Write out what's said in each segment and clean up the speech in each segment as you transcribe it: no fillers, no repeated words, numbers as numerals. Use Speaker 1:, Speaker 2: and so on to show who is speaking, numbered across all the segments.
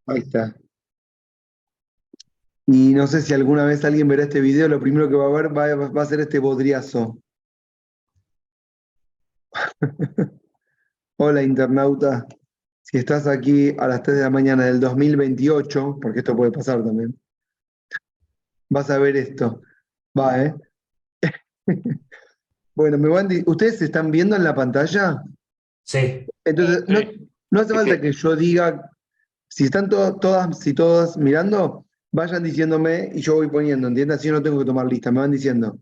Speaker 1: Ahí está. Y no sé si alguna vez alguien verá este video, lo primero que va a ver va a ser este bodriazo. Hola, internauta. Si estás aquí a las 3 de la mañana del 2028, porque esto puede pasar también, vas a ver esto. Va, ¿eh? Bueno, ¿ustedes se están viendo en la pantalla?
Speaker 2: Sí,
Speaker 1: Entonces, no,
Speaker 3: Sí,
Speaker 1: no hace
Speaker 3: sí,
Speaker 1: falta
Speaker 3: sí.
Speaker 1: que yo diga, si están todas, si todas mirando, vayan diciéndome y yo voy poniendo, ¿entiendes? Así yo no tengo que tomar lista, me van diciendo.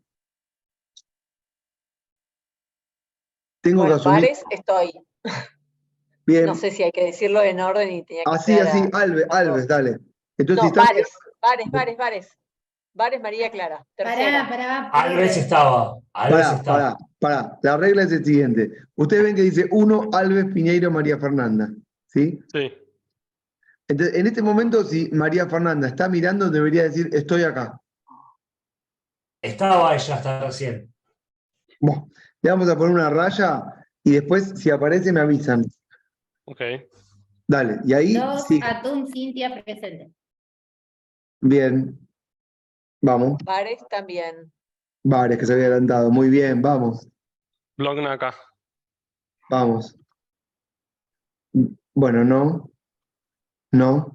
Speaker 1: Tengo que
Speaker 4: Bueno,
Speaker 1: asumir.
Speaker 4: Bares estoy. No
Speaker 1: Bien,
Speaker 4: sé si hay que decirlo en orden y tenía que
Speaker 1: así,
Speaker 4: esperar
Speaker 1: así,
Speaker 4: a
Speaker 1: Alves,
Speaker 4: todos.
Speaker 1: dale. Entonces, si
Speaker 4: No,
Speaker 1: están
Speaker 4: Bares. Bares María Clara,
Speaker 5: Pará,
Speaker 4: tercera.
Speaker 5: pará,
Speaker 2: Alves
Speaker 5: Pepe.
Speaker 2: estaba, Alves
Speaker 1: pará,
Speaker 2: está.
Speaker 1: pará, pará. La regla es el siguiente. Ustedes ven que dice uno, Alves, Piñeiro, María Fernanda. ¿Sí?
Speaker 3: Sí.
Speaker 1: Entonces, en este momento, si María Fernanda está mirando, debería decir, estoy acá.
Speaker 2: Estaba ella hasta recién.
Speaker 1: Bueno, le vamos a poner una raya y después, si aparece, me avisan.
Speaker 3: Ok.
Speaker 1: Dale, y ahí
Speaker 5: Dos,
Speaker 1: sí.
Speaker 5: Atún, Cintia, presente.
Speaker 1: Bien, vamos.
Speaker 4: Bares también.
Speaker 1: Vares que se había adelantado. Muy bien, vamos,
Speaker 3: Blog acá.
Speaker 1: vamos. Bueno, no, no.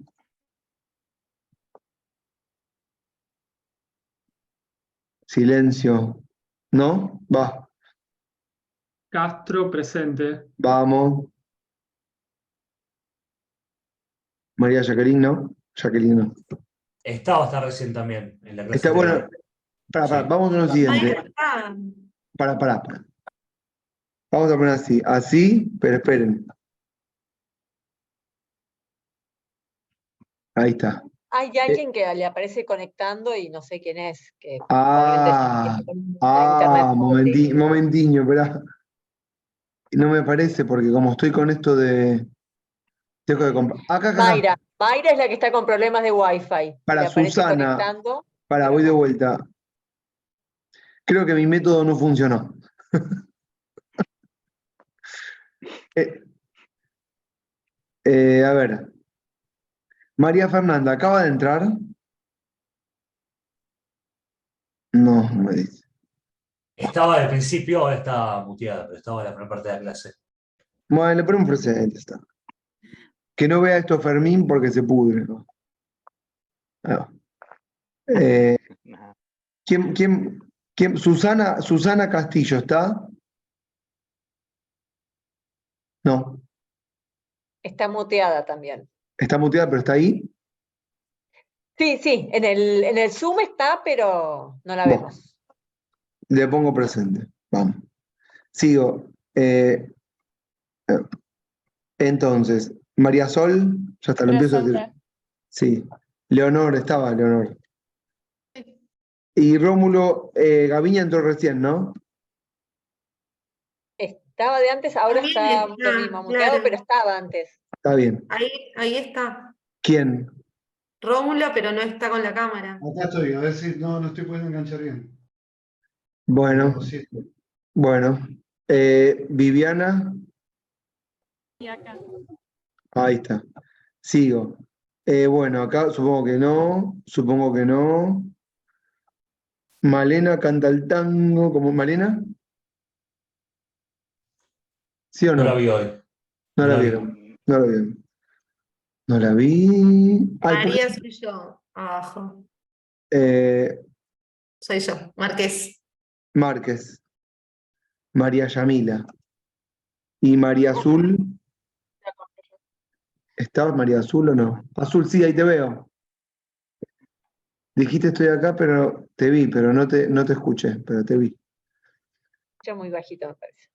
Speaker 1: Silencio. ¿No? Va,
Speaker 6: Castro presente.
Speaker 1: vamos. María Jacqueline, ¿no? Jacqueline, no.
Speaker 2: Estaba hasta recién también en la clase
Speaker 1: Está bueno.
Speaker 2: anterior. Sí.
Speaker 1: Vamos a lo siguiente. Para. Vamos a poner así. Así, pero esperen. Ahí está.
Speaker 4: Hay
Speaker 1: Eh,
Speaker 4: alguien que le aparece conectando y no sé quién es, que probablemente
Speaker 1: ah,
Speaker 4: esté con internet móvil.
Speaker 1: momentiño, esperá. No me parece porque como estoy con esto de. Dejo de comprar. Acá.
Speaker 4: Mayra es la que está con problemas de Wi-Fi, que le
Speaker 1: Para
Speaker 4: aparece
Speaker 1: Susana.
Speaker 4: conectando,
Speaker 1: Para,
Speaker 4: pero
Speaker 1: voy de
Speaker 4: no.
Speaker 1: vuelta. Creo que mi método no funcionó. Eh, a ver. María Fernanda, ¿acaba de entrar? No, no me dice.
Speaker 2: Estaba al principio, ahora está muteada, pero estaba en la primera parte de la clase.
Speaker 1: Bueno, le ponemos un precedente, está. Que no vea esto Fermín porque se pudre, ¿no? Ah. Eh, ¿quién? Susana Castillo, ¿está? No.
Speaker 4: Está muteada también.
Speaker 1: Está muteada, pero está ahí.
Speaker 4: Sí, en el Zoom está, pero no la
Speaker 1: Bueno,
Speaker 4: vemos.
Speaker 1: le pongo presente. Vamos. Sigo. Entonces, María Sol, ya está, lo empiezo a decir.
Speaker 5: Presente.
Speaker 1: Sí. Leonor, estaba Leonor. Y Rómulo Gaviña entró recién, ¿no?
Speaker 4: Estaba de antes, ahora
Speaker 5: También
Speaker 4: está lo
Speaker 5: está,
Speaker 4: mismo, muteado,
Speaker 5: claro.
Speaker 4: pero estaba antes.
Speaker 1: Está bien.
Speaker 5: Ahí está.
Speaker 1: ¿Quién?
Speaker 5: Rómulo, pero no está con la cámara.
Speaker 7: Acá estoy, a ver si no estoy pudiendo enganchar bien.
Speaker 1: Bueno,
Speaker 7: Pero sí.
Speaker 1: bueno. Viviana,
Speaker 5: Y acá.
Speaker 1: ahí está. Sigo. Bueno, acá supongo que no. Malena canta el tango, ¿como Malena? ¿Sí o
Speaker 2: No la
Speaker 1: no?
Speaker 2: vi hoy.
Speaker 1: No
Speaker 2: No
Speaker 1: la
Speaker 2: la vi.
Speaker 1: vieron. No la vieron. No la vi. Ay, ¿por
Speaker 5: María
Speaker 1: qué?
Speaker 5: soy yo, abajo.
Speaker 1: Eh,
Speaker 5: Soy yo, Marqués.
Speaker 1: Márquez, María Yamila. ¿Y María Azul? ¿Estás María Azul o no? Azul, sí, ahí te veo. Dijiste estoy acá, pero te vi, pero no te escuché, pero te vi.
Speaker 4: Ya muy bajito, me parece.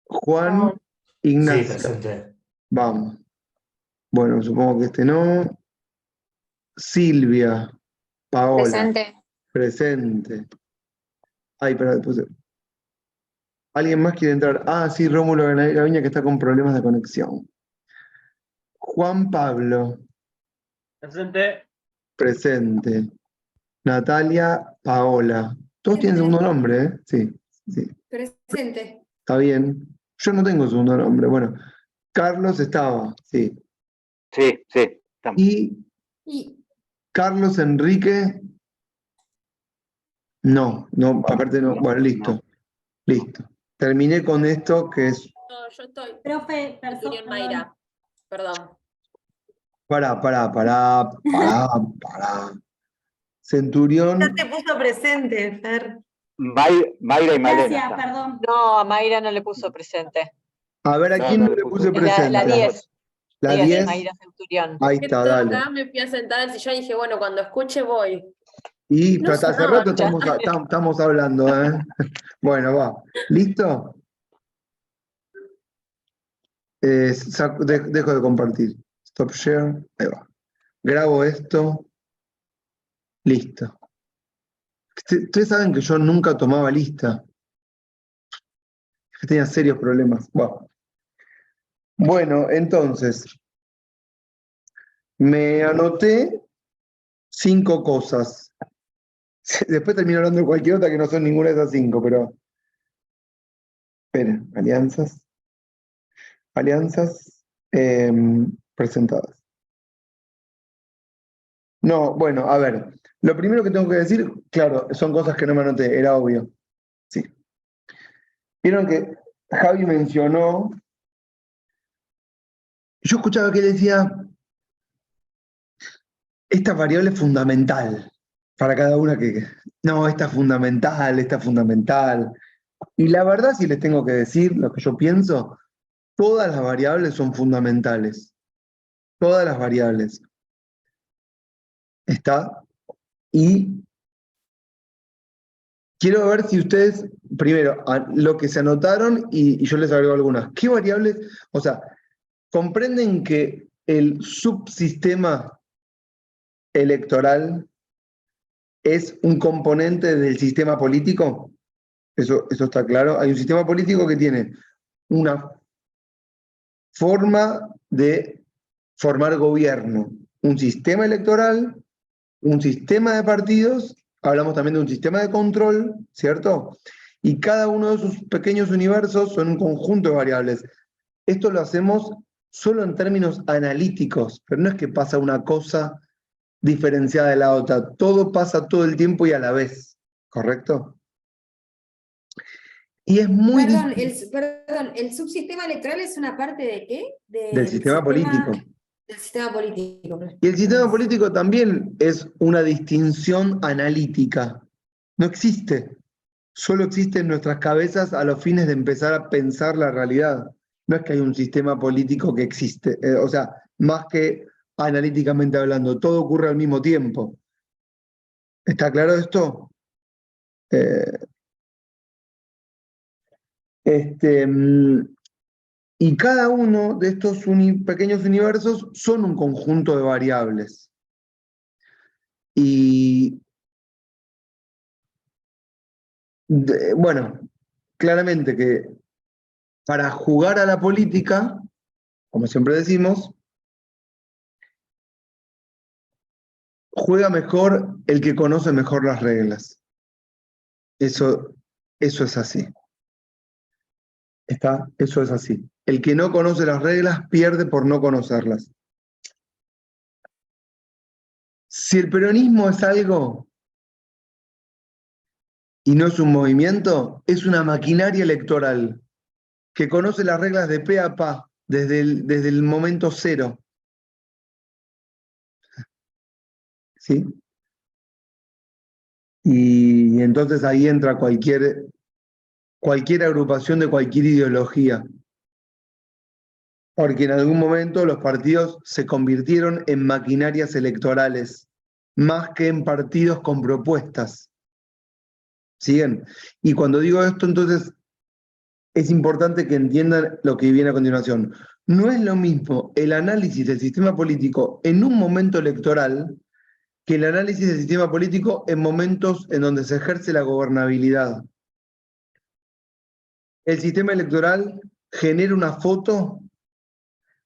Speaker 1: Juan
Speaker 2: Sí,
Speaker 1: Ignacio.
Speaker 2: presente.
Speaker 1: Vamos. Bueno, supongo que este no. Silvia, Paola,
Speaker 5: Presente.
Speaker 1: presente. Ay, pero ¿alguien más quiere entrar? Ah, sí, Rómulo Gaviña que está con problemas de conexión. Juan Pablo,
Speaker 3: Presente.
Speaker 1: presente. Natalia, Paola. Todos tienen segundo nombre, ¿eh? Sí, sí.
Speaker 5: Presente.
Speaker 1: Está bien. Yo no tengo segundo nombre. Bueno, Carlos estaba, sí.
Speaker 8: Sí, sí.
Speaker 1: Y
Speaker 5: Y
Speaker 1: Carlos Enrique, no, aparte no, bueno, listo, listo. Terminé con esto que es,
Speaker 8: No, yo estoy.
Speaker 5: profe,
Speaker 8: Centurión Mayra. Perdón.
Speaker 1: pará. Centurión,
Speaker 5: ya te puso presente, Fer.
Speaker 9: Mayra y Malena.
Speaker 5: Gracias,
Speaker 9: está.
Speaker 5: perdón.
Speaker 4: No, a Mayra no le puso presente.
Speaker 1: a ver, ¿a
Speaker 9: No,
Speaker 1: quién
Speaker 9: no
Speaker 1: no
Speaker 9: le
Speaker 1: le
Speaker 9: puso.
Speaker 1: puse
Speaker 4: La
Speaker 1: presente?
Speaker 4: 10.
Speaker 1: La
Speaker 4: 10,
Speaker 1: 10,
Speaker 4: Mayra Centurión.
Speaker 1: ahí
Speaker 8: Que
Speaker 1: está,
Speaker 8: todo
Speaker 1: dale.
Speaker 8: acá me fui a sentar al sillón y dije, bueno, cuando escuche voy.
Speaker 1: Y
Speaker 8: No
Speaker 1: hasta hace
Speaker 8: sonaba,
Speaker 1: rato
Speaker 8: ya.
Speaker 1: estamos hablando, ¿eh? Bueno, va. ¿Listo? Dejo de compartir. Stop share. Ahí va. Grabo esto. Listo. Ustedes saben que yo nunca tomaba lista. Yo tenía serios problemas. Bueno, entonces, me anoté 5 cosas. Después termino hablando de cualquier otra que no son ninguna de esas 5, pero. Esperen, alianzas presentadas. No, bueno, a ver. Lo primero que tengo que decir, claro, son cosas que no me anoté, era obvio. Sí. Vieron que Javi mencionó. Yo escuchaba que él decía, esta variable es fundamental para cada una que. No, esta es fundamental, esta es fundamental. Y la verdad, si les tengo que decir lo que yo pienso, todas las variables son fundamentales. Todas las variables. ¿Está? Y quiero ver si ustedes, primero, lo que se anotaron y yo les agrego algunas. ¿Qué variables? O sea, ¿comprenden que el subsistema electoral es un componente del sistema político? Eso está claro. Hay un sistema político que tiene una forma de formar gobierno, un sistema electoral, un sistema de partidos, hablamos también de un sistema de control, ¿cierto? Y cada uno de esos pequeños universos son un conjunto de variables. Esto lo hacemos solo en términos analíticos, pero no es que pasa una cosa diferenciada de la otra, todo pasa todo el tiempo y a la vez, ¿correcto? Y es muy difícil
Speaker 5: Perdón, ¿el subsistema electoral es una parte de qué?
Speaker 1: del sistema político.
Speaker 5: Del sistema político.
Speaker 1: Y el sistema político también es una distinción analítica. No existe. Solo existe en nuestras cabezas a los fines de empezar a pensar la realidad. No es que hay un sistema político que existe. O sea, más que analíticamente hablando, todo ocurre al mismo tiempo. ¿Está claro esto? Y cada uno de estos pequeños universos son un conjunto de variables. Y bueno, claramente que para jugar a la política, como siempre decimos, juega mejor el que conoce mejor las reglas. Eso es así. Eso es así. El que no conoce las reglas pierde por no conocerlas. Si el peronismo es algo y no es un movimiento, es una maquinaria electoral que conoce las reglas de pe a pa desde el momento cero. ¿Sí? Y entonces ahí entra cualquier agrupación de cualquier ideología. Porque en algún momento los partidos se convirtieron en maquinarias electorales, más que en partidos con propuestas. ¿Siguen? Y cuando digo esto, entonces, es importante que entiendan lo que viene a continuación. No es lo mismo el análisis del sistema político en un momento electoral que el análisis del sistema político en momentos en donde se ejerce la gobernabilidad. El sistema electoral genera una foto,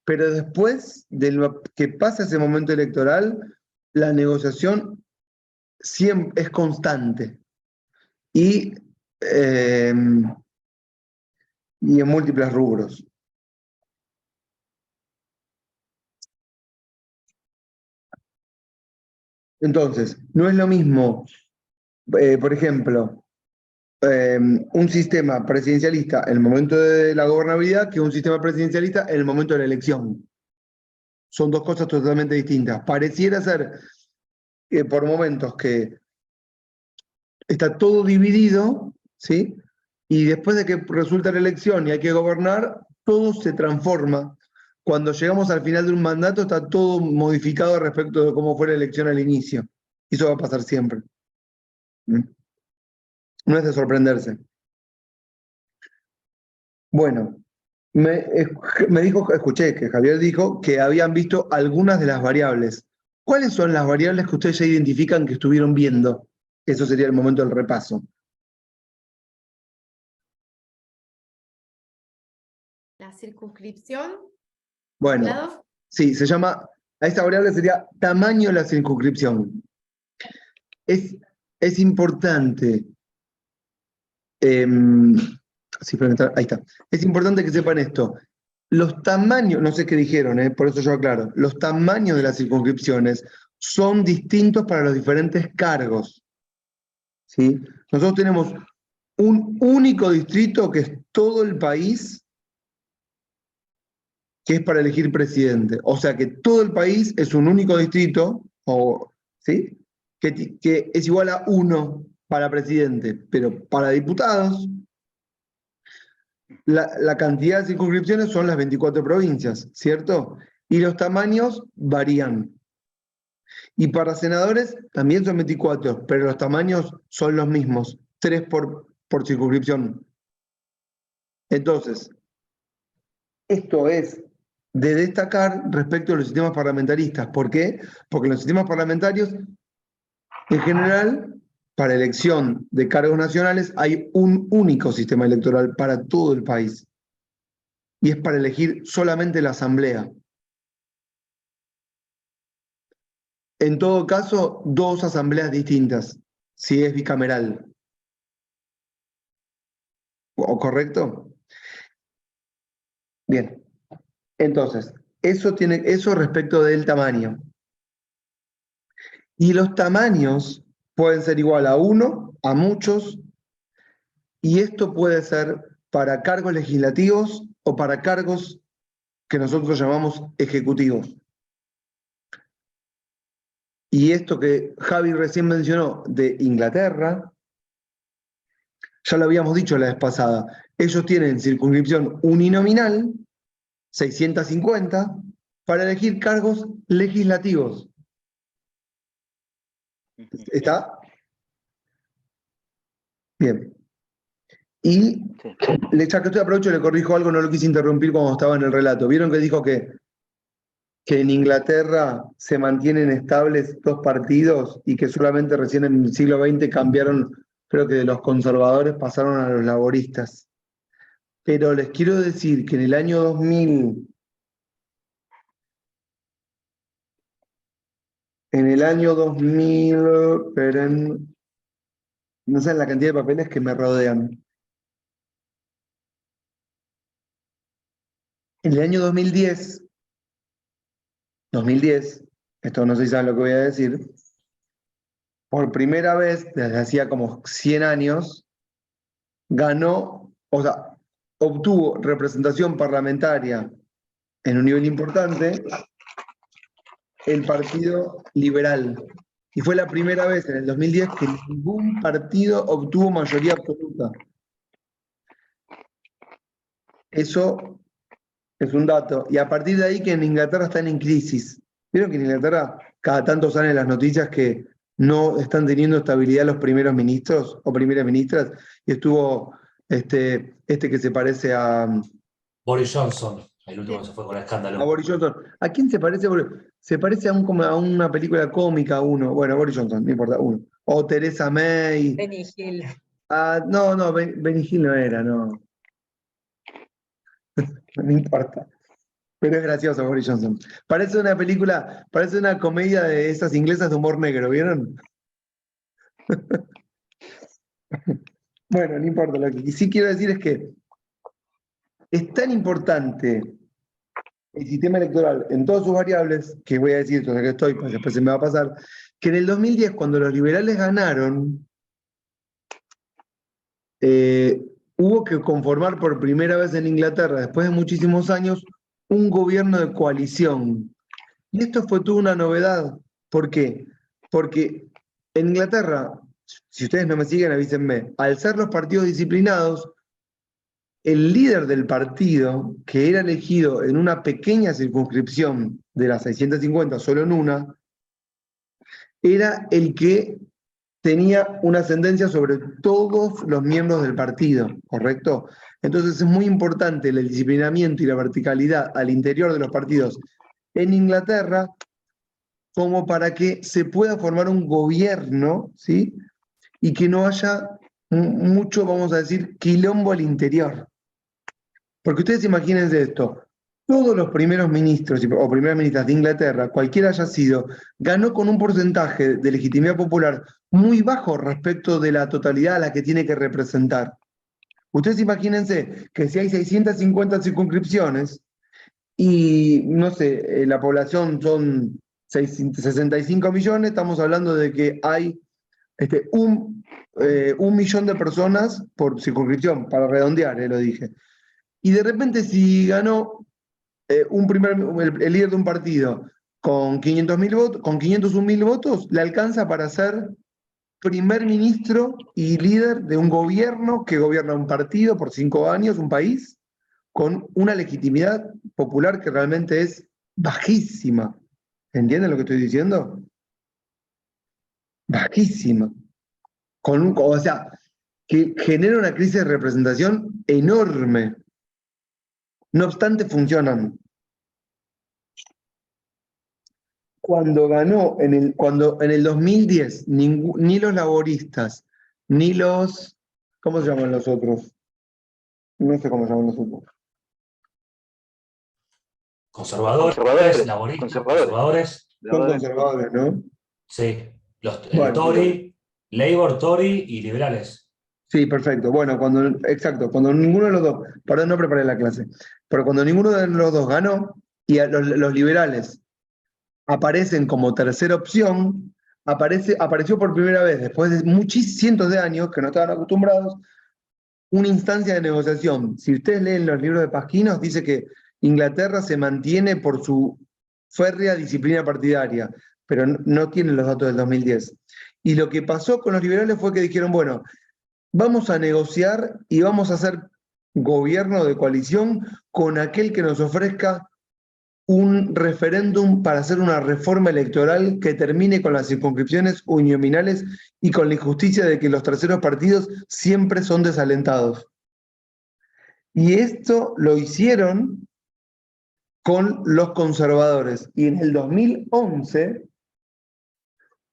Speaker 1: pero después de lo que pasa ese momento electoral, la negociación siempre es constante y en múltiples rubros. Entonces, no es lo mismo, por ejemplo, un sistema presidencialista en el momento de la gobernabilidad que un sistema presidencialista en el momento de la elección. Son dos cosas totalmente distintas. Pareciera ser que por momentos que está todo dividido, ¿sí? Y después de que resulta la elección y hay que gobernar, todo se transforma. Cuando llegamos al final de un mandato está todo modificado respecto de cómo fue la elección al inicio. Y eso va a pasar siempre. ¿Mm? No es de sorprenderse. Bueno, escuché que Javier dijo que habían visto algunas de las variables. ¿Cuáles son las variables que ustedes ya identifican que estuvieron viendo? Eso sería el momento del repaso.
Speaker 5: La circunscripción,
Speaker 1: Bueno,
Speaker 5: lado.
Speaker 1: sí, se llama, a esta variable sería tamaño de la circunscripción. Es importante, sí, ahí está, es importante que sepan esto. Los tamaños, no sé qué dijeron, por eso yo aclaro, los tamaños de las circunscripciones son distintos para los diferentes cargos. ¿Sí? Nosotros tenemos un único distrito que es todo el país, que es para elegir presidente. O sea que todo el país es un único distrito, ¿sí? Que es igual a 1 para presidente, pero para diputados, la cantidad de circunscripciones son las 24 provincias, ¿cierto? Y los tamaños varían. Y para senadores también son 24, pero los tamaños son los mismos, 3 por circunscripción. Entonces, esto es de destacar respecto a los sistemas parlamentaristas. ¿Por qué? Porque en los sistemas parlamentarios, en general, para elección de cargos nacionales hay un único sistema electoral para todo el país. Y es para elegir solamente la asamblea. En todo caso, 2 asambleas distintas, si es bicameral. ¿O correcto? Bien. Entonces, eso respecto del tamaño. Y los tamaños pueden ser igual a 1, a muchos, y esto puede ser para cargos legislativos o para cargos que nosotros llamamos ejecutivos. Y esto que Javi recién mencionó de Inglaterra, ya lo habíamos dicho la vez pasada, ellos tienen circunscripción uninominal, 650, para elegir cargos legislativos. ¿Está? Bien. Y ya que estoy aprovecho, le corrijo algo, no lo quise interrumpir cuando estaba en el relato. ¿Vieron que dijo que en Inglaterra se mantienen estables 2 partidos y que solamente recién en el siglo XX cambiaron, creo que de los conservadores pasaron a los laboristas? Pero les quiero decir que en el año 2000, esperen, no saben la cantidad de papeles que me rodean. En el año 2010, esto no sé si saben lo que voy a decir, por primera vez, desde hacía como 100 años, ganó, o sea, obtuvo representación parlamentaria en un nivel importante el Partido Liberal. Y fue la primera vez en el 2010 que ningún partido obtuvo mayoría absoluta. Eso es un dato. Y a partir de ahí que en Inglaterra están en crisis. ¿Vieron que en Inglaterra cada tanto salen las noticias que no están teniendo estabilidad los primeros ministros o primeras ministras? Y estuvo este que se parece a
Speaker 2: Boris Johnson, el último que se fue con el escándalo.
Speaker 1: Boris Johnson. ¿A quién se parece? Se parece como a una película cómica uno. Bueno, Boris Johnson, no importa, uno. O Theresa May.
Speaker 4: Benny Hill.
Speaker 1: No, Benny Hill no era, no. No importa. Pero es gracioso Boris Johnson. Parece una película, parece una comedia de esas inglesas de humor negro, ¿vieron? Bueno, no importa. Lo que sí quiero decir es que es tan importante el sistema electoral en todas sus variables, que voy a decir, entonces que estoy, porque después se me va a pasar, que en el 2010, cuando los liberales ganaron, hubo que conformar por primera vez en Inglaterra, después de muchísimos años, un gobierno de coalición. Y esto fue toda una novedad. ¿Por qué? Porque en Inglaterra, si ustedes no me siguen, avísenme, al ser los partidos disciplinados, el líder del partido, que era elegido en una pequeña circunscripción de las 650, solo en una, era el que tenía una ascendencia sobre todos los miembros del partido, ¿correcto? Entonces es muy importante el disciplinamiento y la verticalidad al interior de los partidos en Inglaterra, como para que se pueda formar un gobierno, ¿sí? Y que no haya mucho, vamos a decir, quilombo al interior. Porque ustedes imagínense esto, todos los primeros ministros o primeras ministras de Inglaterra, cualquiera haya sido, ganó con un porcentaje de legitimidad popular muy bajo respecto de la totalidad a la que tiene que representar. Ustedes imagínense que si hay 650 circunscripciones y, no sé, la población son 65 millones, estamos hablando de que hay un millón de personas por circunscripción, para redondear, lo dije. Y de repente si ganó el líder de un partido con 500.000 votos, con 501.000 votos, le alcanza para ser primer ministro y líder de un gobierno que gobierna un partido por 5 años, un país, con una legitimidad popular que realmente es bajísima. ¿Entienden lo que estoy diciendo? Bajísima. O sea, que genera una crisis de representación enorme. No obstante, funcionan. Cuando ganó, cuando en el 2010, ni los laboristas, ni los... ¿Cómo se llaman los otros? No sé cómo se llaman los otros.
Speaker 2: Conservadores, laboristas, conservadores.
Speaker 1: Son conservadores, ¿no?
Speaker 2: Sí. Los
Speaker 1: Bueno,
Speaker 2: Tory, Labour, Tory y liberales.
Speaker 1: Sí, perfecto. Bueno, exacto, cuando ninguno de los dos, perdón, no preparé la clase, pero cuando ninguno de los dos ganó y a los liberales aparecen como tercera opción, apareció por primera vez, después de muchísimos cientos de años que no estaban acostumbrados, una instancia de negociación. Si ustedes leen los libros de Pasquinos, dice que Inglaterra se mantiene por su férrea disciplina partidaria, pero no tienen los datos del 2010. Y lo que pasó con los liberales fue que dijeron, bueno, vamos a negociar y vamos a hacer gobierno de coalición con aquel que nos ofrezca un referéndum para hacer una reforma electoral que termine con las circunscripciones uninominales y con la injusticia de que los terceros partidos siempre son desalentados. Y esto lo hicieron con los conservadores. Y en el 2011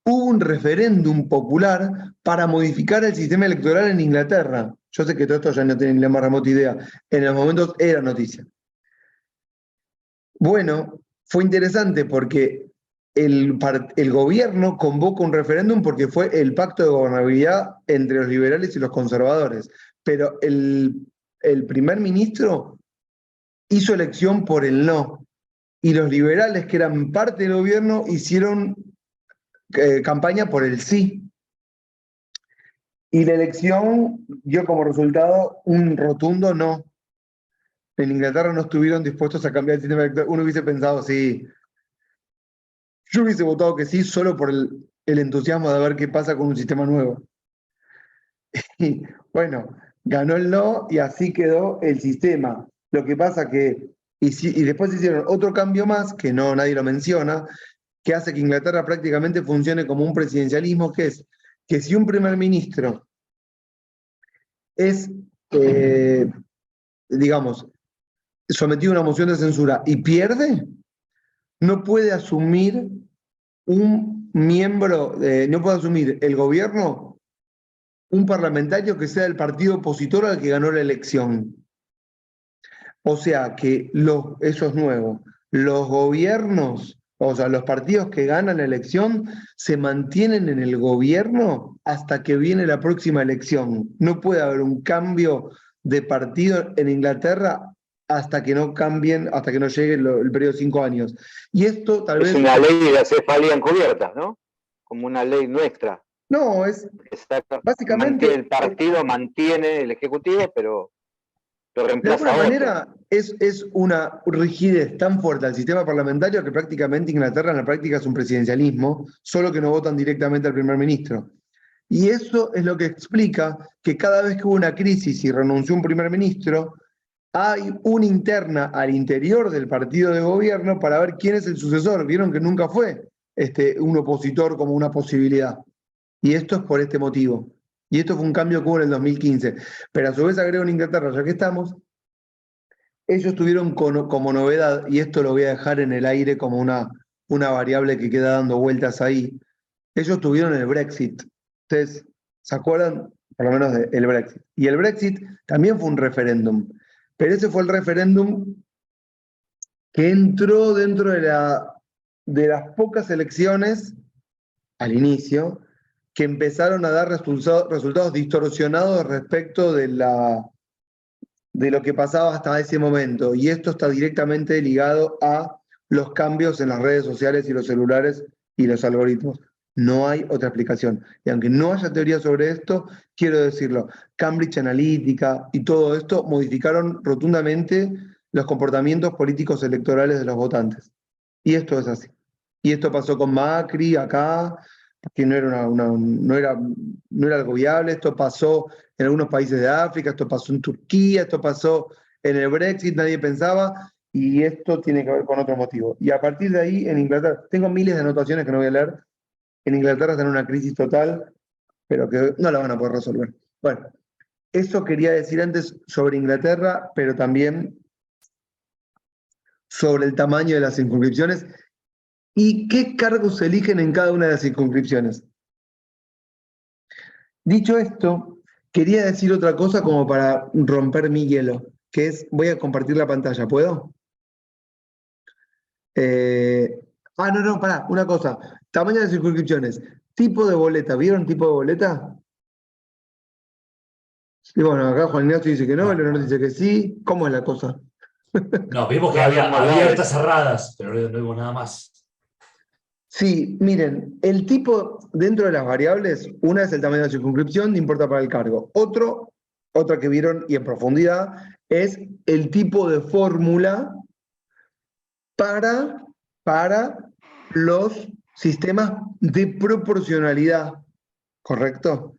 Speaker 1: hubo un referéndum popular para modificar el sistema electoral en Inglaterra. Yo sé que todo esto ya no tienen la más remota idea. En los momentos era noticia. Bueno, fue interesante porque el gobierno convoca un referéndum porque fue el pacto de gobernabilidad entre los liberales y los conservadores. Pero el primer ministro hizo elección por el no. Y los liberales, que eran parte del gobierno, hicieron campaña por el sí. Y la elección dio como resultado un rotundo no. En Inglaterra no estuvieron dispuestos a cambiar el sistema electoral. Uno hubiese pensado, sí. Yo hubiese votado que sí solo por el entusiasmo de ver qué pasa con un sistema nuevo. Y bueno, ganó el no y así quedó el sistema. Lo que pasa que, y después hicieron otro cambio más, que no nadie lo menciona, que hace que Inglaterra prácticamente funcione como un presidencialismo, que es que si un primer ministro es, digamos, sometido a una moción de censura y pierde, no puede asumir un miembro, no puede asumir el gobierno un parlamentario que sea del partido opositor al que ganó la elección. O sea que eso es nuevo. Los gobiernos, o sea, los partidos que ganan la elección se mantienen en el gobierno hasta que viene la próxima elección. No puede haber un cambio de partido en Inglaterra hasta que no cambien, hasta que no llegue el periodo de 5 años. Y esto tal
Speaker 9: Es
Speaker 1: vez...
Speaker 9: una ley de acefalía encubierta, ¿no? Como una ley nuestra.
Speaker 1: No, es básicamente...
Speaker 9: El partido mantiene el Ejecutivo, pero lo
Speaker 1: De
Speaker 9: reemplaza
Speaker 1: alguna
Speaker 9: a otro.
Speaker 1: manera es una rigidez tan fuerte al sistema parlamentario que prácticamente Inglaterra en la práctica es un presidencialismo, solo que no votan directamente al primer ministro. Y eso es lo que explica que cada vez que hubo una crisis y renunció un primer ministro, hay una interna al interior del partido de gobierno para ver quién es el sucesor. Vieron que nunca fue un opositor como una posibilidad. Y esto es por este motivo. Y esto fue un cambio que hubo en el 2015. Pero a su vez agrego en Inglaterra, ya que estamos, ellos tuvieron como novedad, y esto lo voy a dejar en el aire como una variable que queda dando vueltas ahí, ellos tuvieron el Brexit. Ustedes se acuerdan, por lo menos, del Brexit. Y el Brexit también fue un referéndum, pero ese fue el referéndum que entró dentro de las pocas elecciones al inicio que empezaron a dar resultados distorsionados respecto de lo que pasaba hasta ese momento. Y esto está directamente ligado a los cambios en las redes sociales y los celulares y los algoritmos. No hay otra explicación. Y aunque no haya teoría sobre esto, quiero decirlo, Cambridge Analytica y todo esto modificaron rotundamente los comportamientos políticos electorales de los votantes. Y esto es así. Y esto pasó con Macri acá, que no era algo viable. Esto pasó en algunos países de África, esto pasó en Turquía, esto pasó en el Brexit, nadie pensaba, y esto tiene que ver con otro motivo. Y a partir de ahí, en Inglaterra, tengo miles de anotaciones que no voy a leer, en Inglaterra están en una crisis total, pero que no la van a poder resolver. Bueno, eso quería decir antes sobre Inglaterra, pero también sobre el tamaño de las circunscripciones y qué cargos se eligen en cada una de las circunscripciones. Dicho esto, quería decir otra cosa como para romper mi hielo, que es, voy a compartir la pantalla, ¿puedo? Pará, una cosa. Tamaño de circunscripciones. Tipo de boleta, ¿vieron tipo de boleta? Y bueno, acá Juan Ignacio dice que no, Leonardo dice que sí. ¿Cómo es la cosa?
Speaker 2: No, vimos que
Speaker 9: No,
Speaker 2: había
Speaker 9: no,
Speaker 2: abiertas, cerradas, pero no vimos nada más.
Speaker 1: Sí, miren, el tipo dentro de las variables, una es el tamaño de la circunscripción, no importa para el cargo. Otra que vieron y en profundidad, es el tipo de fórmula para los sistemas de proporcionalidad, ¿correcto?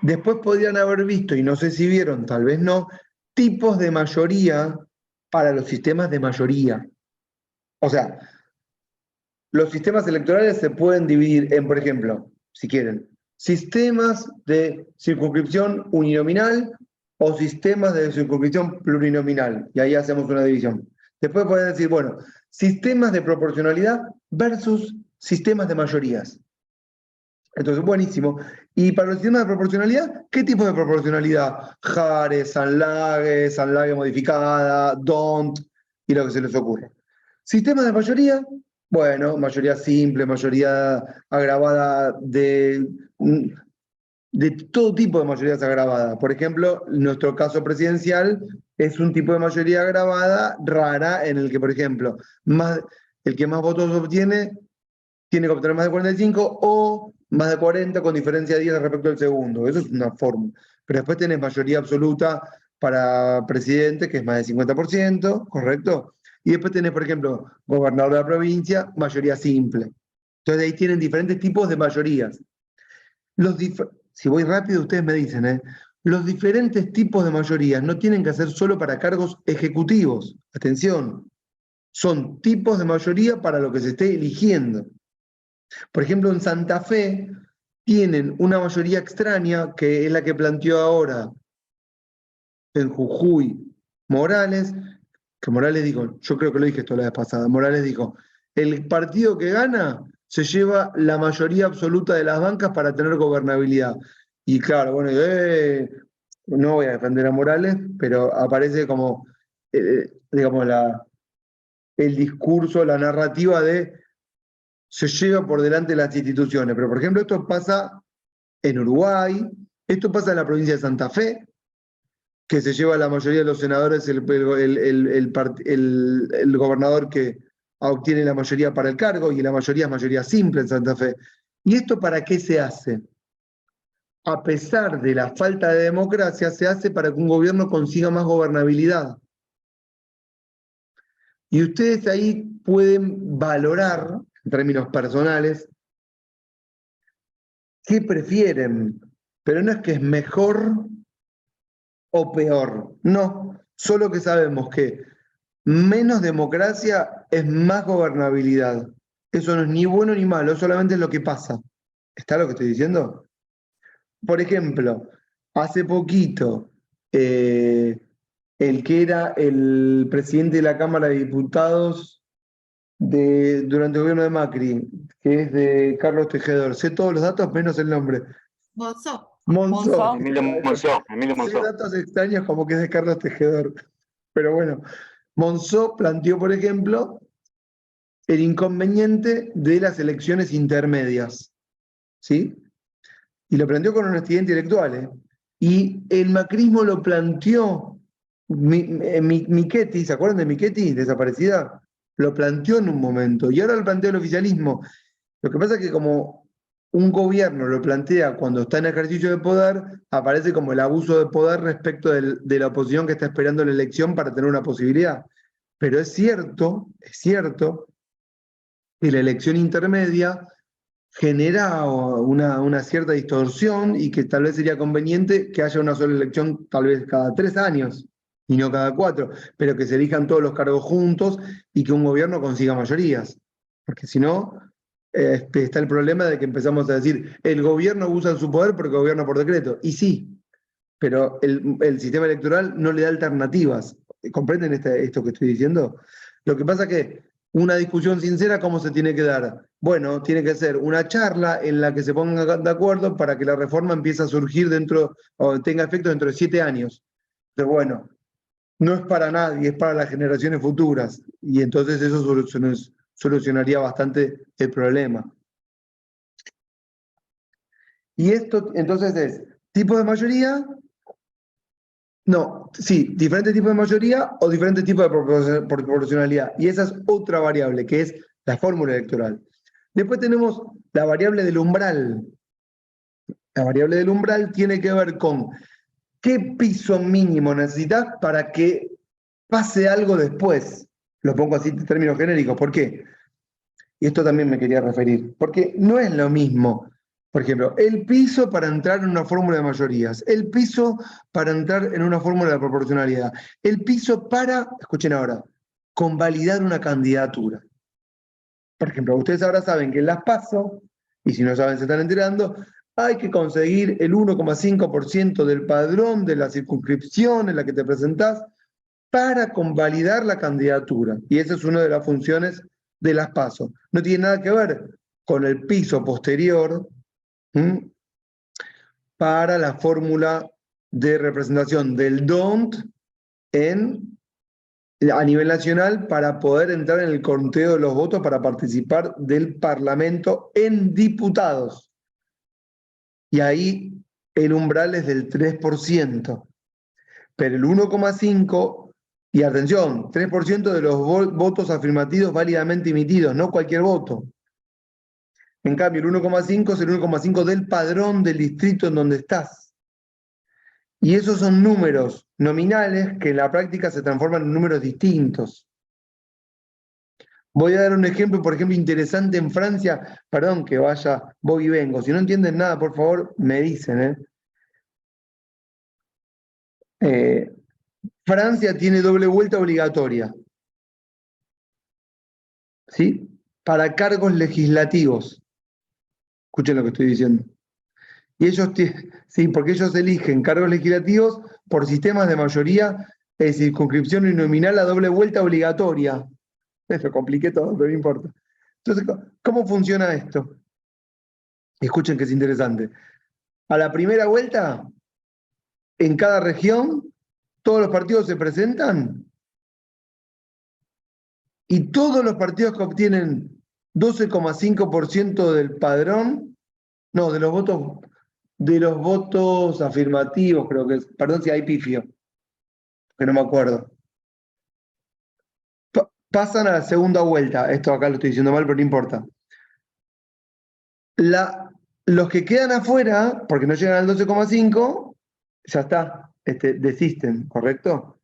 Speaker 1: Después podrían haber visto, y no sé si vieron, tal vez no, tipos de mayoría para los sistemas de mayoría. O sea, los sistemas electorales se pueden dividir en, por ejemplo, si quieren, sistemas de circunscripción uninominal o sistemas de circunscripción plurinominal. Y ahí hacemos una división. Después pueden decir, bueno, sistemas de proporcionalidad versus sistemas de mayorías. Entonces, buenísimo. Y para los sistemas de proporcionalidad, ¿qué tipo de proporcionalidad? Jare, Sanlage modificada, DONT y lo que se les ocurra. Sistemas de mayoría, bueno, mayoría simple, mayoría agravada de todo tipo de mayorías agravadas. Por ejemplo, nuestro caso presidencial es un tipo de mayoría agravada rara en el que, por ejemplo, el que más votos obtiene tiene que obtener más de 45 o más de 40 con diferencia de 10 respecto al segundo. Eso es una fórmula. Pero después tenés mayoría absoluta para presidente, que es más del 50%, ¿correcto? Y después tenés, por ejemplo, gobernador de la provincia, mayoría simple. Entonces ahí tienen diferentes tipos de mayorías. Si voy rápido, ustedes me dicen, ¿eh? Los diferentes tipos de mayorías no tienen que ser solo para cargos ejecutivos. Atención, son tipos de mayoría para lo que se esté eligiendo. Por ejemplo, en Santa Fe tienen una mayoría extraña, que es la que planteó ahora en Jujuy Morales, que Morales dijo, yo creo que lo dije esto la vez pasada, Morales dijo, el partido que gana se lleva la mayoría absoluta de las bancas para tener gobernabilidad. Y claro, bueno, no voy a defender a Morales, pero aparece como, digamos, el discurso, la narrativa de se lleva por delante las instituciones. Pero, por ejemplo, esto pasa en Uruguay, esto pasa en la provincia de Santa Fe, que se lleva la mayoría de los senadores el gobernador que obtiene la mayoría para el cargo, y la mayoría es mayoría simple en Santa Fe. ¿Y esto para qué se hace? A pesar de la falta de democracia, se hace para que un gobierno consiga más gobernabilidad. Y ustedes ahí pueden valorar, en términos personales, qué prefieren. Pero no es que es mejor o peor. No, solo que sabemos que menos democracia es más gobernabilidad. Eso no es ni bueno ni malo, solamente es lo que pasa. ¿Está lo que estoy diciendo? Por ejemplo, hace poquito, el que era el presidente de la Cámara de Diputados durante el gobierno de Macri, que es de Carlos Tejedor, sé todos los datos menos el nombre.
Speaker 5: Monzó.
Speaker 1: Monzó.
Speaker 9: Emilio Monzó.
Speaker 1: Sé datos extraños como que es de Carlos Tejedor. Pero bueno, Monzó planteó, por ejemplo, el inconveniente de las elecciones intermedias. ¿Sí? Y lo planteó con honestidad intelectual, ¿eh? Y el macrismo lo planteó. Michetti, ¿se acuerdan de Michetti, desaparecida? Lo planteó en un momento, y ahora lo plantea el oficialismo. Lo que pasa es que como un gobierno lo plantea cuando está en ejercicio de poder, aparece como el abuso de poder respecto de la oposición que está esperando la elección para tener una posibilidad. Pero es cierto que la elección intermedia genera una cierta distorsión, y que tal vez sería conveniente que haya una sola elección tal vez cada 3 años y no cada 4, pero que se elijan todos los cargos juntos y que un gobierno consiga mayorías. Porque si no, está el problema de que empezamos a decir, el gobierno usa su poder porque gobierna por decreto. Y sí, pero el sistema electoral no le da alternativas. ¿Comprenden esto que estoy diciendo? Lo que pasa es que una discusión sincera, ¿cómo se tiene que dar? Bueno, tiene que ser una charla en la que se pongan de acuerdo para que la reforma empiece a surgir o tenga efecto dentro de 7 años. Pero bueno, no es para nadie, es para las generaciones futuras. Y entonces eso solucionaría bastante el problema. Y esto entonces es tipo de mayoría. No, sí, diferentes tipos de mayoría o diferentes tipos de proporcionalidad. Y esa es otra variable, que es la fórmula electoral. Después tenemos la variable del umbral. La variable del umbral tiene que ver con qué piso mínimo necesitas para que pase algo después. Lo pongo así en términos genéricos. ¿Por qué? Y esto también me quería referir. Porque no es lo mismo. Por ejemplo, el piso para entrar en una fórmula de mayorías, el piso para entrar en una fórmula de proporcionalidad, el piso para, escuchen ahora, convalidar una candidatura. Por ejemplo, ustedes ahora saben que en las PASO, y si no saben se están enterando, hay que conseguir el 1,5% del padrón de la circunscripción en la que te presentás para convalidar la candidatura. Y esa es una de las funciones de las PASO. No tiene nada que ver con el piso posterior para la fórmula de representación del DONT a nivel nacional para poder entrar en el conteo de los votos para participar del Parlamento en diputados. Y ahí el umbral es del 3%. Pero el 1,5%, y atención, 3% de los votos afirmativos válidamente emitidos, no cualquier voto. En cambio, el 1,5 es el 1,5 del padrón del distrito en donde estás. Y esos son números nominales que en la práctica se transforman en números distintos. Voy a dar un ejemplo, por ejemplo, interesante en Francia. Perdón que voy y vengo. Si no entienden nada, por favor, me dicen. Francia tiene doble vuelta obligatoria. ¿Sí? Para cargos legislativos. Escuchen lo que estoy diciendo. Y ellos, sí, porque ellos eligen cargos legislativos por sistemas de mayoría, circunscripción uninominal a doble vuelta obligatoria. Eso compliqué todo, pero no importa. Entonces, ¿cómo funciona esto? Escuchen que es interesante. A la primera vuelta, en cada región, todos los partidos se presentan y todos los partidos que obtienen 12,5% del padrón, no, de los votos afirmativos, creo que es, perdón si hay pifio, que no me acuerdo. Pasan a la segunda vuelta. Esto acá lo estoy diciendo mal, pero no importa. Los que quedan afuera, porque no llegan al 12,5, ya está, desisten, ¿correcto?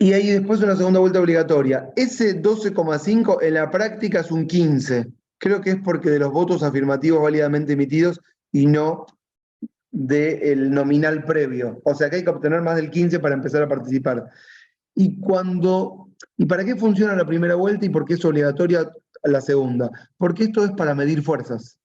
Speaker 1: Y hay después una segunda vuelta obligatoria. Ese 12,5 en la práctica es un 15. Creo que es porque de los votos afirmativos válidamente emitidos y no del nominal previo. O sea que hay que obtener más del 15 para empezar a participar. ¿Y para qué funciona la primera vuelta y por qué es obligatoria la segunda? Porque esto es para medir fuerzas.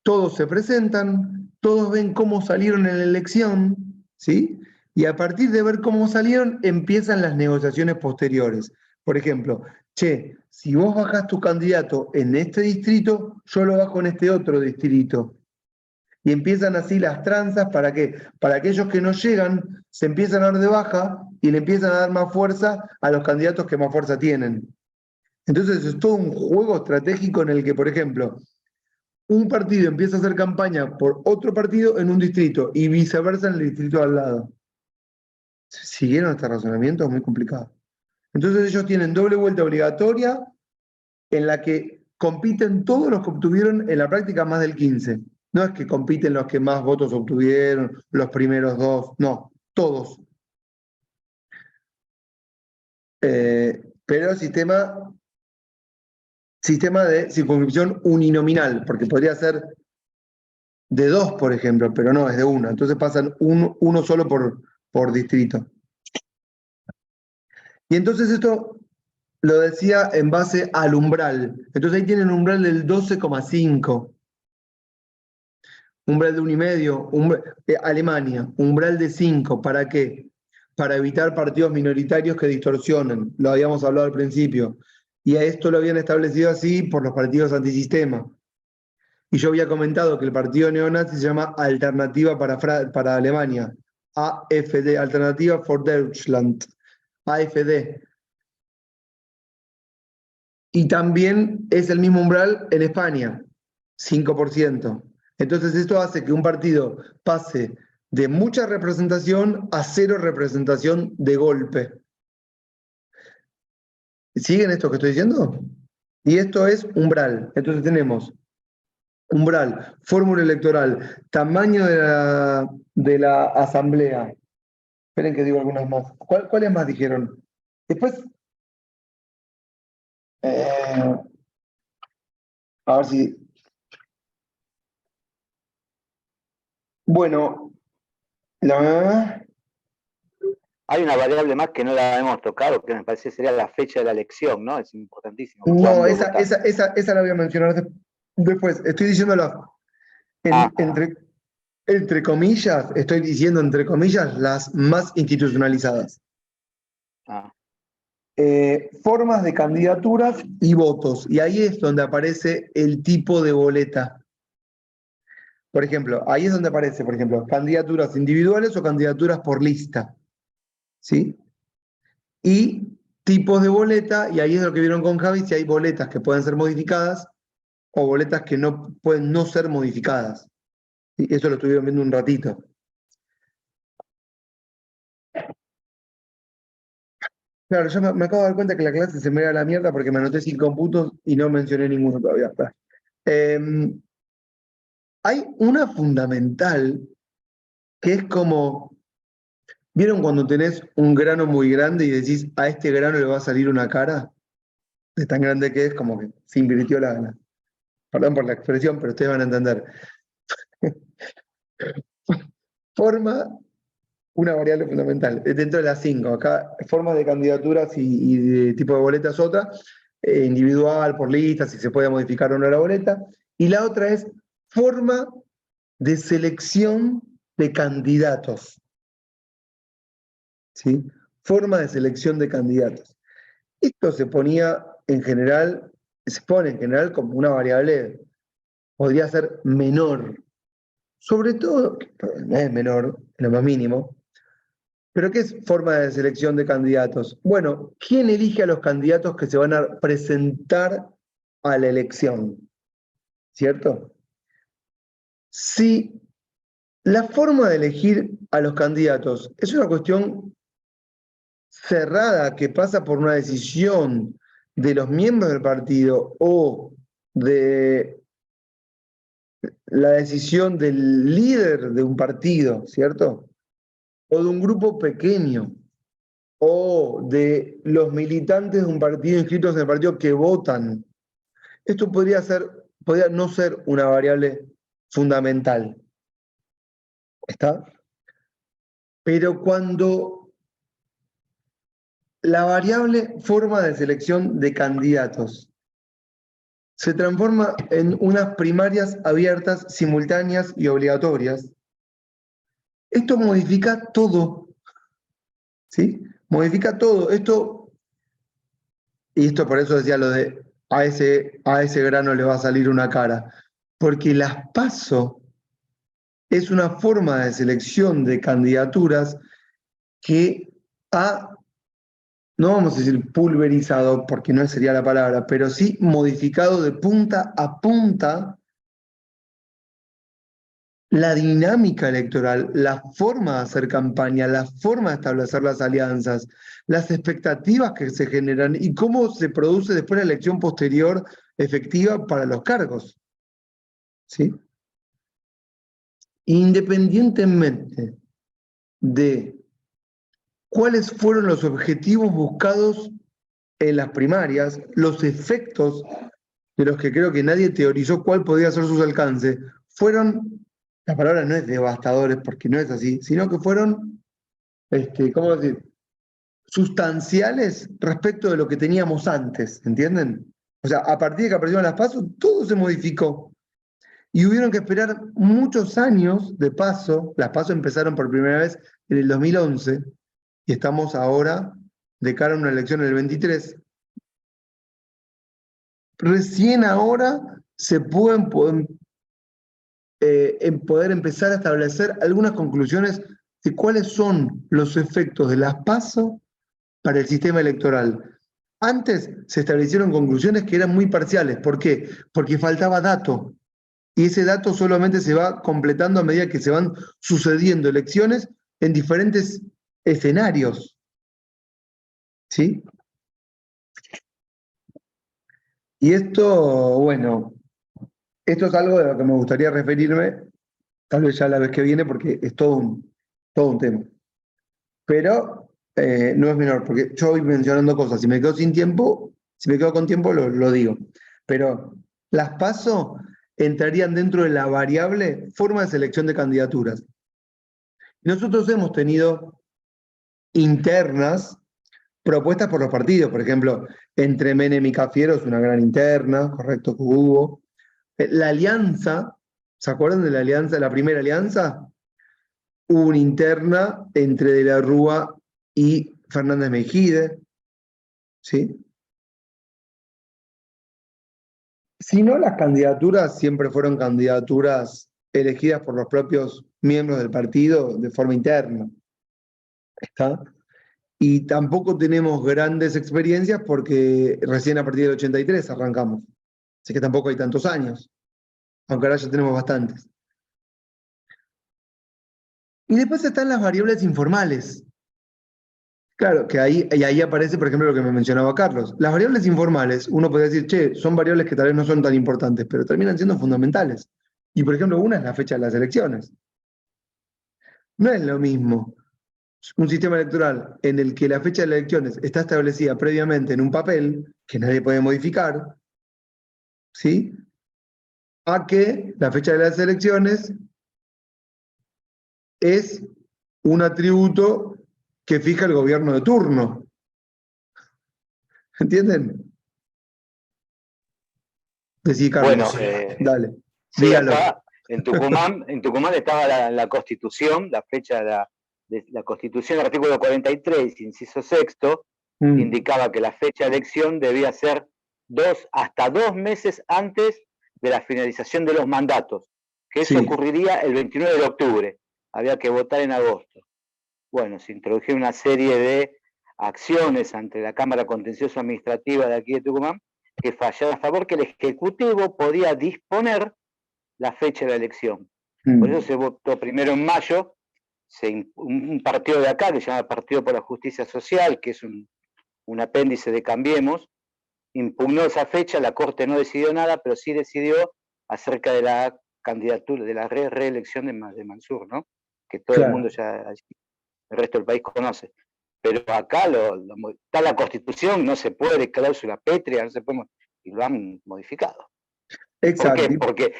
Speaker 1: Todos se presentan, todos ven cómo salieron en la elección, ¿sí? Y a partir de ver cómo salieron, empiezan las negociaciones posteriores. Por ejemplo, che, si vos bajás tu candidato en este distrito, yo lo bajo en este otro distrito. Y empiezan así las tranzas, ¿para qué? Para aquellos que no llegan, se empiezan a dar de baja y le empiezan a dar más fuerza a los candidatos que más fuerza tienen. Entonces es todo un juego estratégico en el que, por ejemplo, un partido empieza a hacer campaña por otro partido en un distrito y viceversa en el distrito al lado. ¿Siguieron este razonamiento? Es muy complicado. Entonces ellos tienen doble vuelta obligatoria en la que compiten todos los que obtuvieron en la práctica más del 15. No es que compiten los que más votos obtuvieron, los primeros dos, no, todos. Pero sistema de circunscripción uninominal, porque podría ser de 2, por ejemplo, pero no, es de 1. Entonces pasan uno solo por distrito. Y entonces esto lo decía en base al umbral. Entonces ahí tienen un umbral del 12,5. Umbral de 1,5. Alemania, umbral de 5. ¿Para qué? Para evitar partidos minoritarios que distorsionen. Lo habíamos hablado al principio. Y a esto lo habían establecido así por los partidos antisistema. Y yo había comentado que el partido neonazi se llama Alternativa para Alemania. AfD, Alternativa for Deutschland. AfD. Y también es el mismo umbral en España, 5%. Entonces esto hace que un partido pase de mucha representación a 0 representación de golpe. ¿Siguen esto que estoy diciendo? Y esto es umbral. Entonces tenemos umbral, fórmula electoral, tamaño de la asamblea. Esperen que digo algunas más. ¿Cuáles más dijeron? Después, a ver si... Bueno,
Speaker 9: Hay una variable más que no la hemos tocado, que me parece sería la fecha de la elección, ¿no? Es importantísimo.
Speaker 1: no,
Speaker 9: ¿Cuándo
Speaker 1: esa
Speaker 9: votar?
Speaker 1: la voy a mencionar después. Estoy diciéndolo entre comillas, estoy diciendo entre comillas las más institucionalizadas.
Speaker 9: Ah,
Speaker 1: Formas de candidaturas y votos. Y ahí es donde aparece el tipo de boleta. Por ejemplo, ahí es donde aparece, por ejemplo, candidaturas individuales o candidaturas por lista. ¿Sí? Y tipos de boleta, y ahí es lo que vieron con Javi, si hay boletas que pueden ser modificadas o boletas que no pueden no ser modificadas. ¿Sí? Eso lo estuvieron viendo un ratito. Claro, yo me acabo de dar cuenta que la clase se me da la mierda porque me anoté 5 puntos y no mencioné ninguno todavía. Hay una fundamental que es como, ¿vieron cuando tenés un grano muy grande y decís, a este grano le va a salir una cara? De tan grande que es, como que se invirtió la... Perdón por la expresión, pero ustedes van a entender. Forma una variable fundamental, dentro de las 5. Acá, formas de candidaturas y de tipo de boletas otra, individual, por lista, si se puede modificar o no la boleta. Y la otra es forma de selección de candidatos. ¿Sí? Forma de selección de candidatos. Esto se pone en general como una variable, podría ser menor. Sobre todo, no es menor, en lo más mínimo. ¿Pero qué es forma de selección de candidatos? Bueno, ¿quién elige a los candidatos que se van a presentar a la elección? ¿Cierto? Si La forma de elegir a los candidatos es una cuestión cerrada que pasa por una decisión de los miembros del partido o de la decisión del líder de un partido, ¿cierto? O de un grupo pequeño, o de los militantes de un partido inscritos en el partido que votan. Esto podría no ser una variable fundamental. ¿Está? Pero cuando la variable forma de selección de candidatos se transforma en unas primarias abiertas, simultáneas y obligatorias, esto modifica todo. ¿Sí? Modifica todo. Y esto por eso decía lo de a ese grano le va a salir una cara. Porque las PASO es una forma de selección de candidaturas que no vamos a decir pulverizado, porque no sería la palabra, pero sí modificado de punta a punta la dinámica electoral, la forma de hacer campaña, la forma de establecer las alianzas, las expectativas que se generan y cómo se produce después la elección posterior efectiva para los cargos. ¿Sí? Independientemente de cuáles fueron los objetivos buscados en las primarias, los efectos de los que creo que nadie teorizó cuál podía ser sus alcances, fueron, la palabra no es devastadores porque no es así, sino que fueron, ¿cómo decir?, sustanciales respecto de lo que teníamos antes, ¿entienden? O sea, a partir de que aparecieron las PASO, todo se modificó. Y hubieron que esperar muchos años de PASO. Las PASO empezaron por primera vez en el 2011 y estamos ahora de cara a una elección en el 23. Recién ahora se pueden poder empezar a establecer algunas conclusiones de cuáles son los efectos de las PASO para el sistema electoral. Antes se establecieron conclusiones que eran muy parciales. ¿Por qué? Porque faltaba dato. Y ese dato solamente se va completando a medida que se van sucediendo elecciones en diferentes escenarios. ¿Sí? Y esto, bueno, esto es algo de lo que me gustaría referirme, tal vez ya la vez que viene, porque es todo un tema. Pero no es menor, porque yo voy mencionando cosas. Si me quedo sin tiempo, si me quedo con tiempo, lo digo. Pero las PASO entrarían dentro de la variable forma de selección de candidaturas. Nosotros hemos tenido internas propuestas por los partidos, por ejemplo, entre Menem y Cafiero es una gran interna, correcto, que hubo. La alianza, ¿se acuerdan de la alianza, la primera alianza? Hubo una interna entre De la Rúa y Fernández Mejide, ¿sí? Si no, las candidaturas siempre fueron candidaturas elegidas por los propios miembros del partido de forma interna. ¿Está? Y tampoco tenemos grandes experiencias porque recién a partir del 83 arrancamos. Así que tampoco hay tantos años, aunque ahora ya tenemos bastantes. Y después están las variables informales. Claro, que ahí aparece, por ejemplo, lo que me mencionaba Carlos. Las variables informales, uno podría decir, che, son variables que tal vez no son tan importantes, pero terminan siendo fundamentales. Y, por ejemplo, una es la fecha de las elecciones. No es lo mismo un sistema electoral en el que la fecha de las elecciones está establecida previamente en un papel, que nadie puede modificar, ¿sí?, a que la fecha de las elecciones es un atributo que fija el gobierno de turno. ¿Entienden? Decí, Carlos.
Speaker 9: Bueno,
Speaker 1: dale.
Speaker 9: sí,
Speaker 1: Dígalo.
Speaker 9: acá en Tucumán estaba la Constitución, la fecha de la Constitución, el artículo 43, inciso sexto, indicaba que la fecha de elección debía ser hasta 2 meses antes de la finalización de los mandatos, que eso ocurriría el 29 de octubre, había que votar en agosto. Bueno, se introdujeron una serie de acciones ante la Cámara Contencioso Administrativa de aquí de Tucumán, que fallaron a favor que el Ejecutivo podía disponer la fecha de la elección. Por eso se votó primero en mayo, un partido de acá que se llama Partido por la Justicia Social, que es un apéndice de Cambiemos, impugnó esa fecha, la Corte no decidió nada, pero sí decidió acerca de la candidatura, de la reelección de Mansur, ¿no? Que todo el mundo ya, el resto del país conoce. Pero acá está la Constitución, no se puede, cláusula pétrea, no se puede, y lo han modificado.
Speaker 1: Exacto.
Speaker 9: ¿Por qué?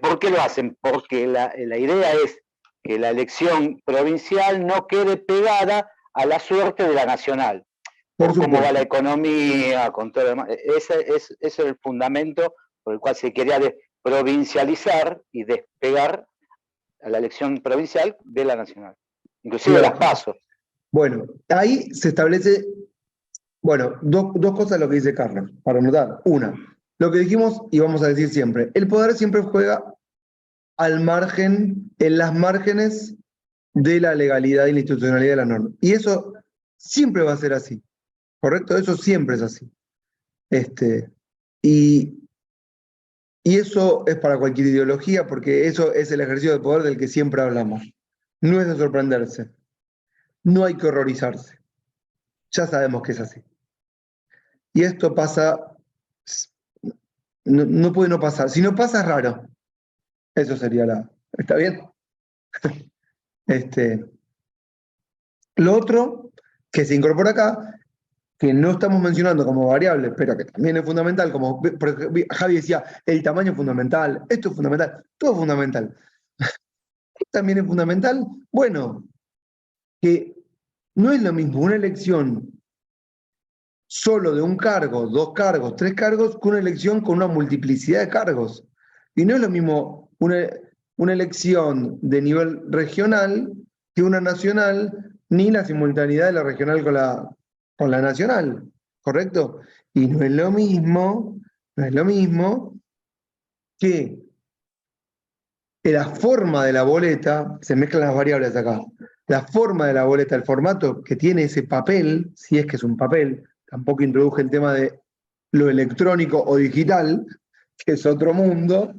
Speaker 9: ¿Por qué lo hacen? Porque la idea es que la elección provincial no quede pegada a la suerte de la nacional. Por cómo va la economía, con todo lo demás. Ese es el fundamento por el cual se quería provincializar y despegar a la elección provincial de la nacional. Inclusive las PASO.
Speaker 1: Bueno, ahí se establece, bueno, dos cosas lo que dice Carlos, para anotar. Una, lo que dijimos y vamos a decir siempre, el poder siempre juega al margen, en las márgenes de la legalidad y la institucionalidad de la norma. Y eso siempre va a ser así, ¿correcto? Eso siempre es así. Y eso es para cualquier ideología, porque eso es el ejercicio de poder del que siempre hablamos. No es de sorprenderse. No hay que horrorizarse. Ya sabemos que es así. Y esto pasa, no puede no pasar. Si no pasa, es raro. Eso sería ¿está bien? Lo otro que se incorpora acá, que no estamos mencionando como variable, pero que también es fundamental, como Javi decía, el tamaño es fundamental, esto es fundamental, todo es fundamental. También es fundamental, bueno, que no es lo mismo una elección solo de un cargo, 2 cargos, 3 cargos, que una elección con una multiplicidad de cargos. Y no es lo mismo una elección de nivel regional que una nacional, ni la simultaneidad de la regional con la nacional, ¿correcto? Y no es lo mismo que la forma de la boleta, se mezclan las variables acá, la forma de la boleta, el formato que tiene ese papel, si es que es un papel, tampoco introduje el tema de lo electrónico o digital, que es otro mundo,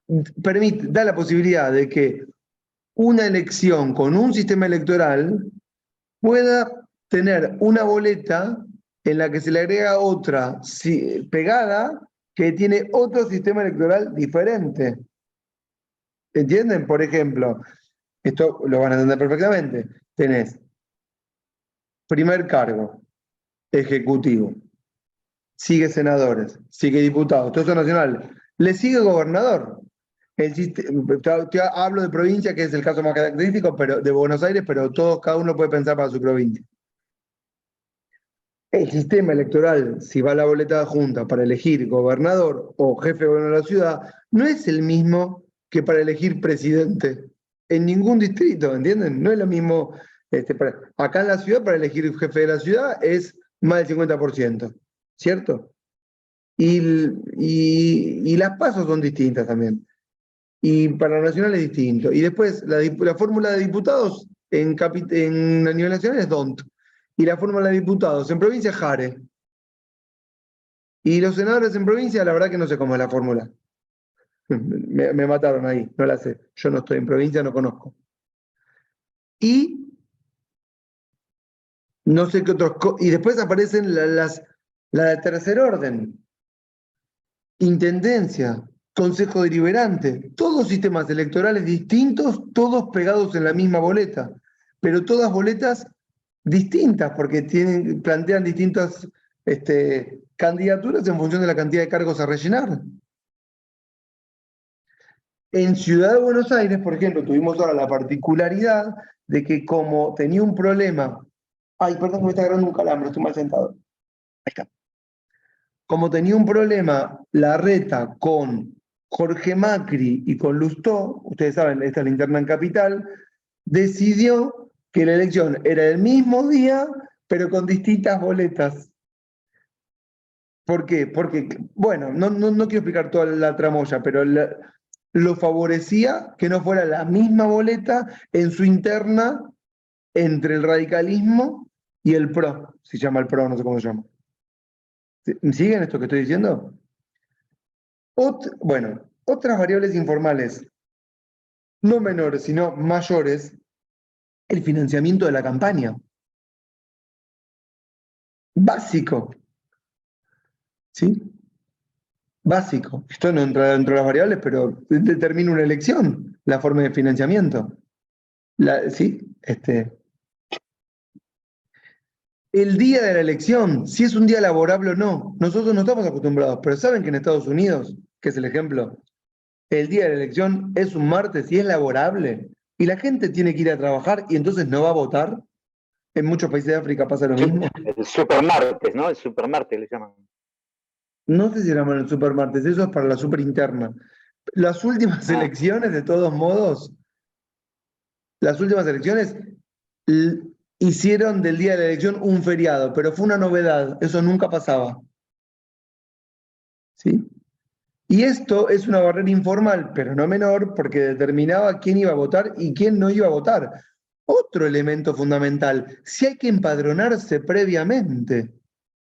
Speaker 1: da la posibilidad de que una elección con un sistema electoral pueda tener una boleta en la que se le agrega otra pegada que tiene otro sistema electoral diferente. ¿Entienden? Por ejemplo, esto lo van a entender perfectamente. Tenés primer cargo, ejecutivo, sigue senadores, sigue diputados, todo eso nacional, le sigue gobernador. Hablo de provincia, que es el caso más característico, pero de Buenos Aires, pero cada uno puede pensar para su provincia. El sistema electoral, si va a la boleta de junta para elegir gobernador o jefe de gobierno de la ciudad, no es el mismo que para elegir presidente en ningún distrito, ¿entienden? No es lo mismo. Acá en la ciudad, para elegir jefe de la ciudad es más del 50%, ¿cierto? Y las pasos son distintas también. Y para la nacional es distinto. Y después, la fórmula de diputados a nivel nacional es DONT. Y la fórmula de diputados en provincia es JARE. Y los senadores en provincia, la verdad que no sé cómo es la fórmula. Me mataron ahí, no la sé. Yo no estoy en provincia, no conozco. Y no sé qué otros. Y después aparecen la de tercer orden. Intendencia, Consejo Deliberante, todos sistemas electorales distintos, todos pegados en la misma boleta, pero todas boletas distintas, porque plantean distintas candidaturas en función de la cantidad de cargos a rellenar. En Ciudad de Buenos Aires, por ejemplo, tuvimos ahora la particularidad de que como tenía un problema... Ay, perdón que me está agarrando un calambre, estoy mal sentado. Ahí está. Como tenía un problema Larreta con Jorge Macri y con Lustó, ustedes saben, esta es la interna en Capital, decidió que la elección era el mismo día, pero con distintas boletas. ¿Por qué? Porque, bueno, no quiero explicar toda la tramoya, pero lo favorecía que no fuera la misma boleta en su interna entre el radicalismo y el PRO. Se llama el PRO, no sé cómo se llama. ¿Siguen esto que estoy diciendo? Bueno, otras variables informales, no menores, sino mayores, el financiamiento de la campaña. Básico. ¿Sí? Básico. Esto no entra dentro de las variables, pero determina una elección, la forma de financiamiento. ¿Sí? El día de la elección, si es un día laborable o no, nosotros no estamos acostumbrados, pero saben que en Estados Unidos, que es el ejemplo, el día de la elección es un martes y es laborable, y la gente tiene que ir a trabajar y entonces no va a votar. En muchos países de África pasa lo mismo.
Speaker 9: El supermartes, ¿no? El supermartes le llaman.
Speaker 1: No sé si llaman el supermartes, eso es para la superinterna. Las últimas elecciones, de todos modos, las últimas elecciones hicieron del día de la elección un feriado, pero fue una novedad, eso nunca pasaba. ¿Sí? Y esto es una barrera informal, pero no menor, porque determinaba quién iba a votar y quién no iba a votar. Otro elemento fundamental, si hay que empadronarse previamente.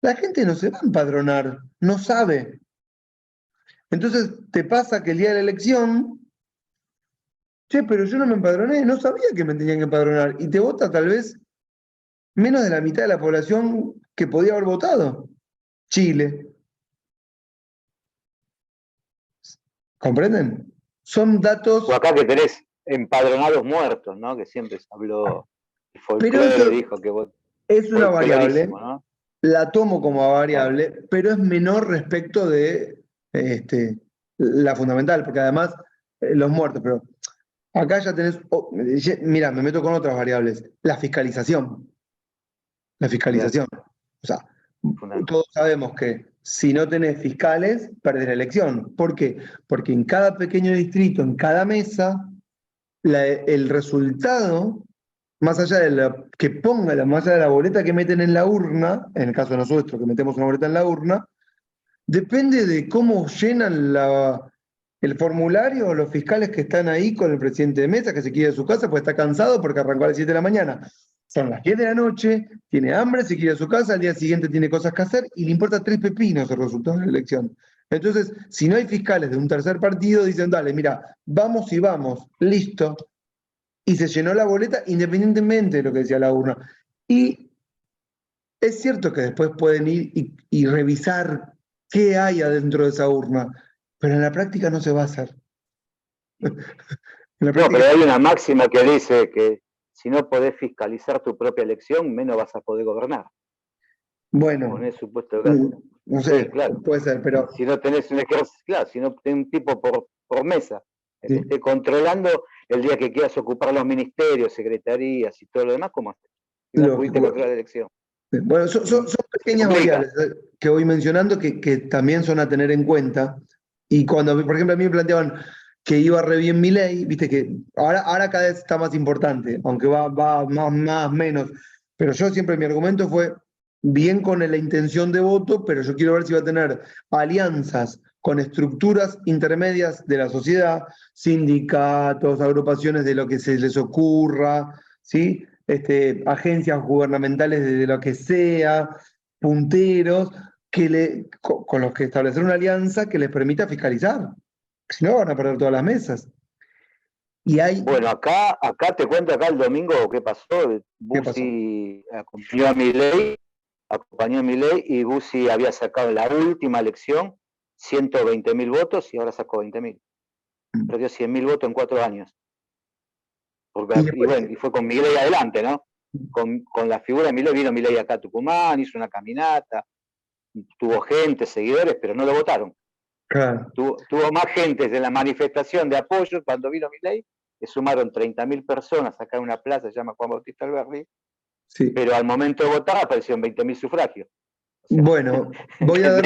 Speaker 1: La gente no se va a empadronar, no sabe. Entonces te pasa que el día de la elección, pero yo no me empadroné, no sabía que me tenían que empadronar. Y te vota tal vez menos de la mitad de la población que podía haber votado. Chile. ¿Comprenden? Son datos...
Speaker 9: O acá que tenés empadronados muertos, ¿no? Que siempre se habló, el
Speaker 1: Pero
Speaker 9: folclore
Speaker 1: eso
Speaker 9: dijo que vos...
Speaker 1: es una variable,
Speaker 9: ¿no?
Speaker 1: la tomo como variable, pero es menor respecto de la fundamental, porque además los muertos, pero acá ya tenés, mira, me meto con otras variables, la fiscalización. La fiscalización. O sea, todos sabemos que si no tenés fiscales, perdés la elección. ¿Por qué? Porque en cada pequeño distrito, en cada mesa, el resultado, más allá de más allá de la boleta que meten en la urna, en el caso de nosotros que metemos una boleta en la urna, depende de cómo llenan el formulario los fiscales que están ahí con el presidente de mesa, que se quiere ir a su casa, pues está cansado porque arrancó a las 7 de la mañana. Son las 10 de la noche, tiene hambre, se quiere ir a su casa, al día siguiente tiene cosas que hacer y le importa 3 pepinos el resultado de la elección. Entonces, si no hay fiscales de un tercer partido, dicen, dale, mira, vamos y vamos, listo. Y se llenó la boleta independientemente de lo que decía la urna. Y es cierto que después pueden ir y revisar qué hay adentro de esa urna, pero en la práctica no se va a hacer.
Speaker 9: No, pero hay una máxima que dice que si no podés fiscalizar tu propia elección, menos vas a poder gobernar.
Speaker 1: Bueno,
Speaker 9: Ponés supuesto gasto.
Speaker 1: no sé,
Speaker 9: Sí, claro.
Speaker 1: puede ser, pero...
Speaker 9: Si no tenés un ejército, claro, si no tenés un tipo por mesa, que
Speaker 1: Sí.
Speaker 9: te esté controlando el día que quieras ocupar los ministerios, secretarías y todo lo demás, ¿cómo haces? Si vos pudiste controlar la elección.
Speaker 1: Bueno, son pequeñas variables que voy mencionando que también son a tener en cuenta. Y cuando, por ejemplo, a mí me planteaban que iba re bien Milei, viste que ahora cada vez está más importante, aunque va más, menos. Pero yo siempre mi argumento fue bien con la intención de voto, pero yo quiero ver si va a tener alianzas con estructuras intermedias de la sociedad, sindicatos, agrupaciones de lo que se les ocurra, ¿sí? Agencias gubernamentales de lo que sea, punteros, con los que establecer una alianza que les permita fiscalizar. Si no, van a perder todas las mesas. Y hay...
Speaker 9: Bueno, acá te cuento acá el domingo qué pasó. Bussi acompañó a Milei y Bussi había sacado en la última elección 120.000 votos y ahora sacó 20.000. Perdió 100.000 votos en 4 años. Y fue con Milei adelante, ¿no? Con la figura de Milei, vino Milei acá a Tucumán, hizo una caminata, tuvo gente, seguidores, pero no lo votaron.
Speaker 1: Claro.
Speaker 9: Tuvo más gente en la manifestación de apoyo cuando vino Milei, que sumaron 30.000 personas acá en una plaza, se llama Juan Bautista Alberdi,
Speaker 1: sí.
Speaker 9: Pero al momento de votar aparecieron 20.000 sufragios.
Speaker 1: O sea, bueno, voy a dar...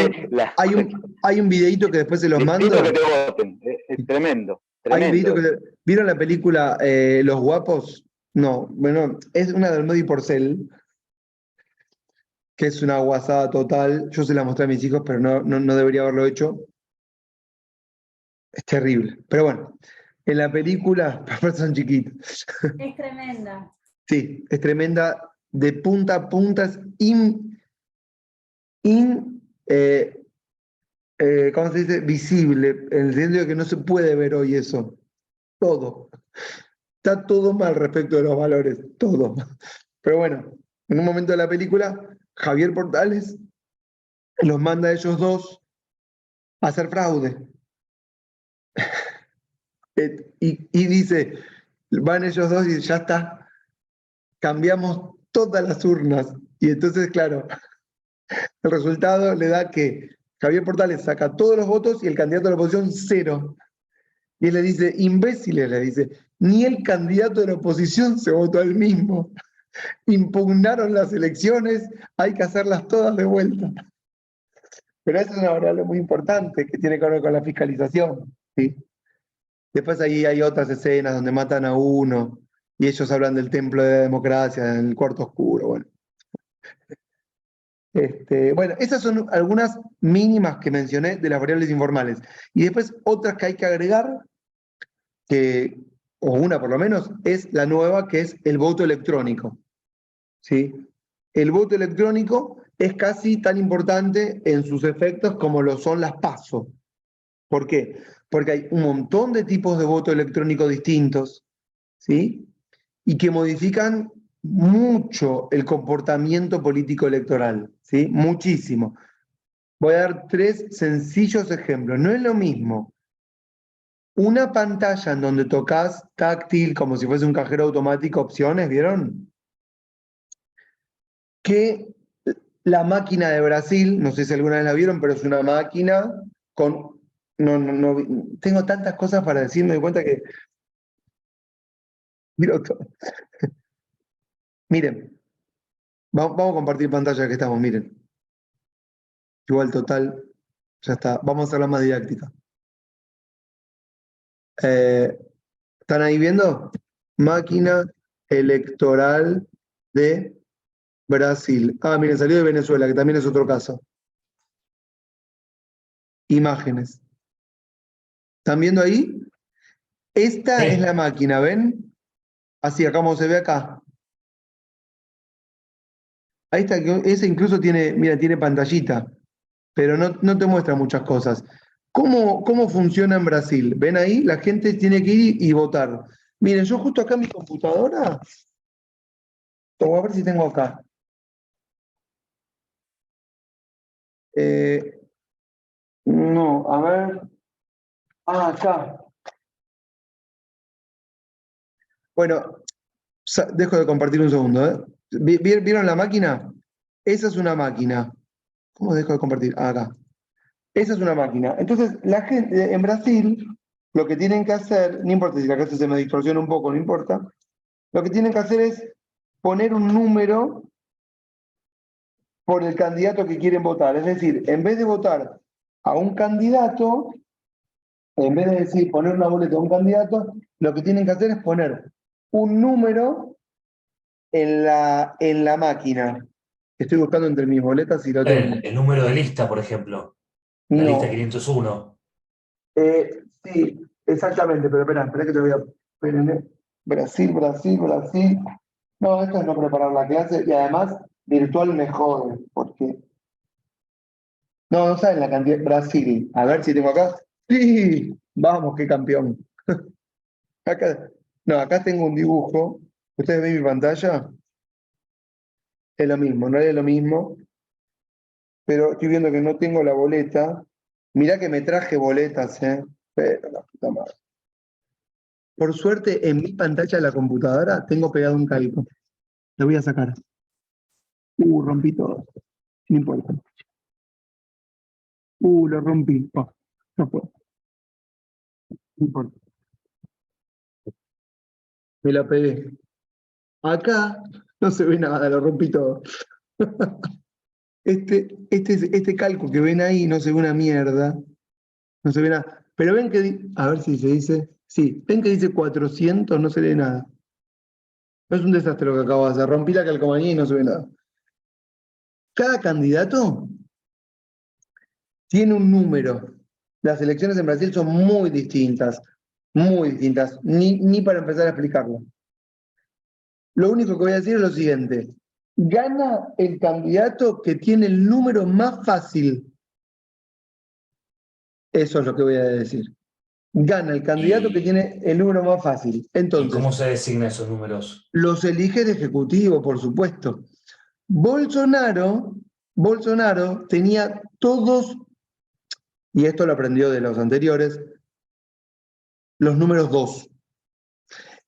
Speaker 1: Hay un videíto que después se los mando.
Speaker 9: Que te voten, es tremendo.
Speaker 1: Hay un videíto que... ¿Vieron la película Los Guapos? No, bueno, es una de Almodi Porcel, que es una guasada total. Yo se la mostré a mis hijos, pero no debería haberlo hecho. Es terrible. Pero bueno, en la película, son chiquitos.
Speaker 10: Es tremenda.
Speaker 1: Sí, es tremenda. De punta a punta, es ¿cómo se dice? Visible, en el sentido de que no se puede ver hoy eso. Todo. Está todo mal respecto de los valores, todo. Pero bueno, en un momento de la película, Javier Portales los manda a ellos dos a hacer fraude. Y dice, van ellos dos y ya está, cambiamos todas las urnas. Y entonces, claro, el resultado le da que Javier Portales saca todos los votos y el candidato de la oposición 0. Y él le dice, imbéciles, le dice, ni el candidato de la oposición se votó al mismo. Impugnaron las elecciones, hay que hacerlas todas de vuelta. Pero esa es una variable muy importante que tiene que ver con la fiscalización, ¿sí? Después ahí hay otras escenas donde matan a uno y ellos hablan del templo de la democracia, en el cuarto oscuro, bueno. Bueno, esas son algunas mínimas que mencioné de las variables informales. Y después otras que hay que agregar, o una por lo menos, es la nueva, que es el voto electrónico. ¿Sí? El voto electrónico es casi tan importante en sus efectos como lo son las PASO. ¿Por qué? Porque hay un montón de tipos de voto electrónico distintos, ¿sí? Y que modifican mucho el comportamiento político electoral, ¿sí? Muchísimo. Voy a dar 3 sencillos ejemplos. No es lo mismo una pantalla en donde tocas táctil, como si fuese un cajero automático, opciones, ¿vieron? Que la máquina de Brasil, no sé si alguna vez la vieron, pero es una máquina con... No, tengo tantas cosas para decir, me doy cuenta que... Miro todo. Miren, vamos a compartir pantalla que estamos, miren. Igual total, ya está. Vamos a hacerla más didáctica. ¿Están ahí viendo? Máquina electoral de Brasil. Ah, miren, salió de Venezuela, que también es otro caso. Imágenes. ¿Están viendo ahí? Esta
Speaker 2: Sí.
Speaker 1: es la máquina, ¿ven? Así, acá como se ve acá. Ahí está, ese incluso tiene, mira, tiene pantallita, pero no te muestra muchas cosas. ¿Cómo funciona en Brasil? ¿Ven ahí? La gente tiene que ir y votar. Miren, yo justo acá en mi computadora, voy a ver si tengo acá. No, a ver. Ah, acá. Bueno, dejo de compartir un segundo, ¿eh? ¿Vieron la máquina? Esa es una máquina. ¿Cómo dejo de compartir? Ah, acá. Esa es una máquina. Entonces, la gente en Brasil, lo que tienen que hacer, no importa si la casa se me distorsiona un poco, no importa, lo que tienen que hacer es poner un número por el candidato que quieren votar. Es decir, en vez de votar a un candidato, en vez de decir poner una boleta a un candidato, lo que tienen que hacer es poner un número en la máquina. Estoy buscando entre mis boletas y lo tengo.
Speaker 2: El número de lista, por ejemplo. La
Speaker 1: No.
Speaker 2: lista 501.
Speaker 1: Sí, exactamente, pero espera que te voy a... Espérenme. Brasil. No, esto es no preparar la clase y además virtual me jode, porque... No saben la cantidad. Brasil. A ver si tengo acá. Sí, vamos, qué campeón. Acá, no, acá tengo un dibujo. ¿Ustedes ven mi pantalla? Es lo mismo, no es lo mismo. Pero estoy viendo que no tengo la boleta. Mirá que me traje boletas, pero la puta madre. Por suerte, en mi pantalla de la computadora tengo pegado un calco. Lo voy a sacar. Rompí todo. No importa. Lo rompí. Oh, no puedo. No importa. Me la pegué. Acá no se ve nada, lo rompí todo. Este calco que ven ahí no se ve una mierda. No se ve nada. Pero ven que... A ver si se dice... Sí, ven que dice 400, no se ve nada. No es un desastre lo que acabo de hacer. Rompí la calcomanía y no se ve nada. Cada candidato tiene un número. Las elecciones en Brasil son muy distintas. Muy distintas. Ni para empezar a explicarlo. Lo único que voy a decir es lo siguiente. Gana el candidato que tiene el número más fácil. Eso es lo que voy a decir. Gana el candidato que tiene el número más fácil.
Speaker 2: ¿Y
Speaker 1: Entonces,
Speaker 2: cómo se designan esos números?
Speaker 1: los elige el Ejecutivo, por supuesto. Bolsonaro tenía todos, y esto lo aprendió de los anteriores, los números 2.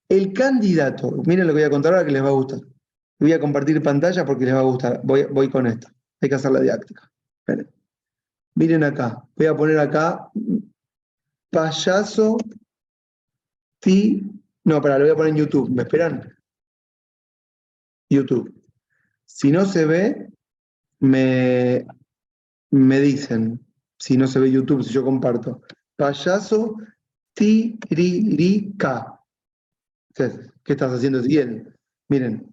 Speaker 1: El candidato, miren lo que voy a contar ahora que les va a gustar. Voy a compartir pantalla porque les va a gustar. Voy con esto. Hay que hacer la didáctica. Esperen. Miren acá. Voy a poner acá payaso No, lo voy a poner en YouTube. ¿Me esperan? YouTube. Si no se ve, me dicen. Si no se ve YouTube, si yo comparto. Payaso Tiririca. ¿Qué estás haciendo, Ezequiel? Miren.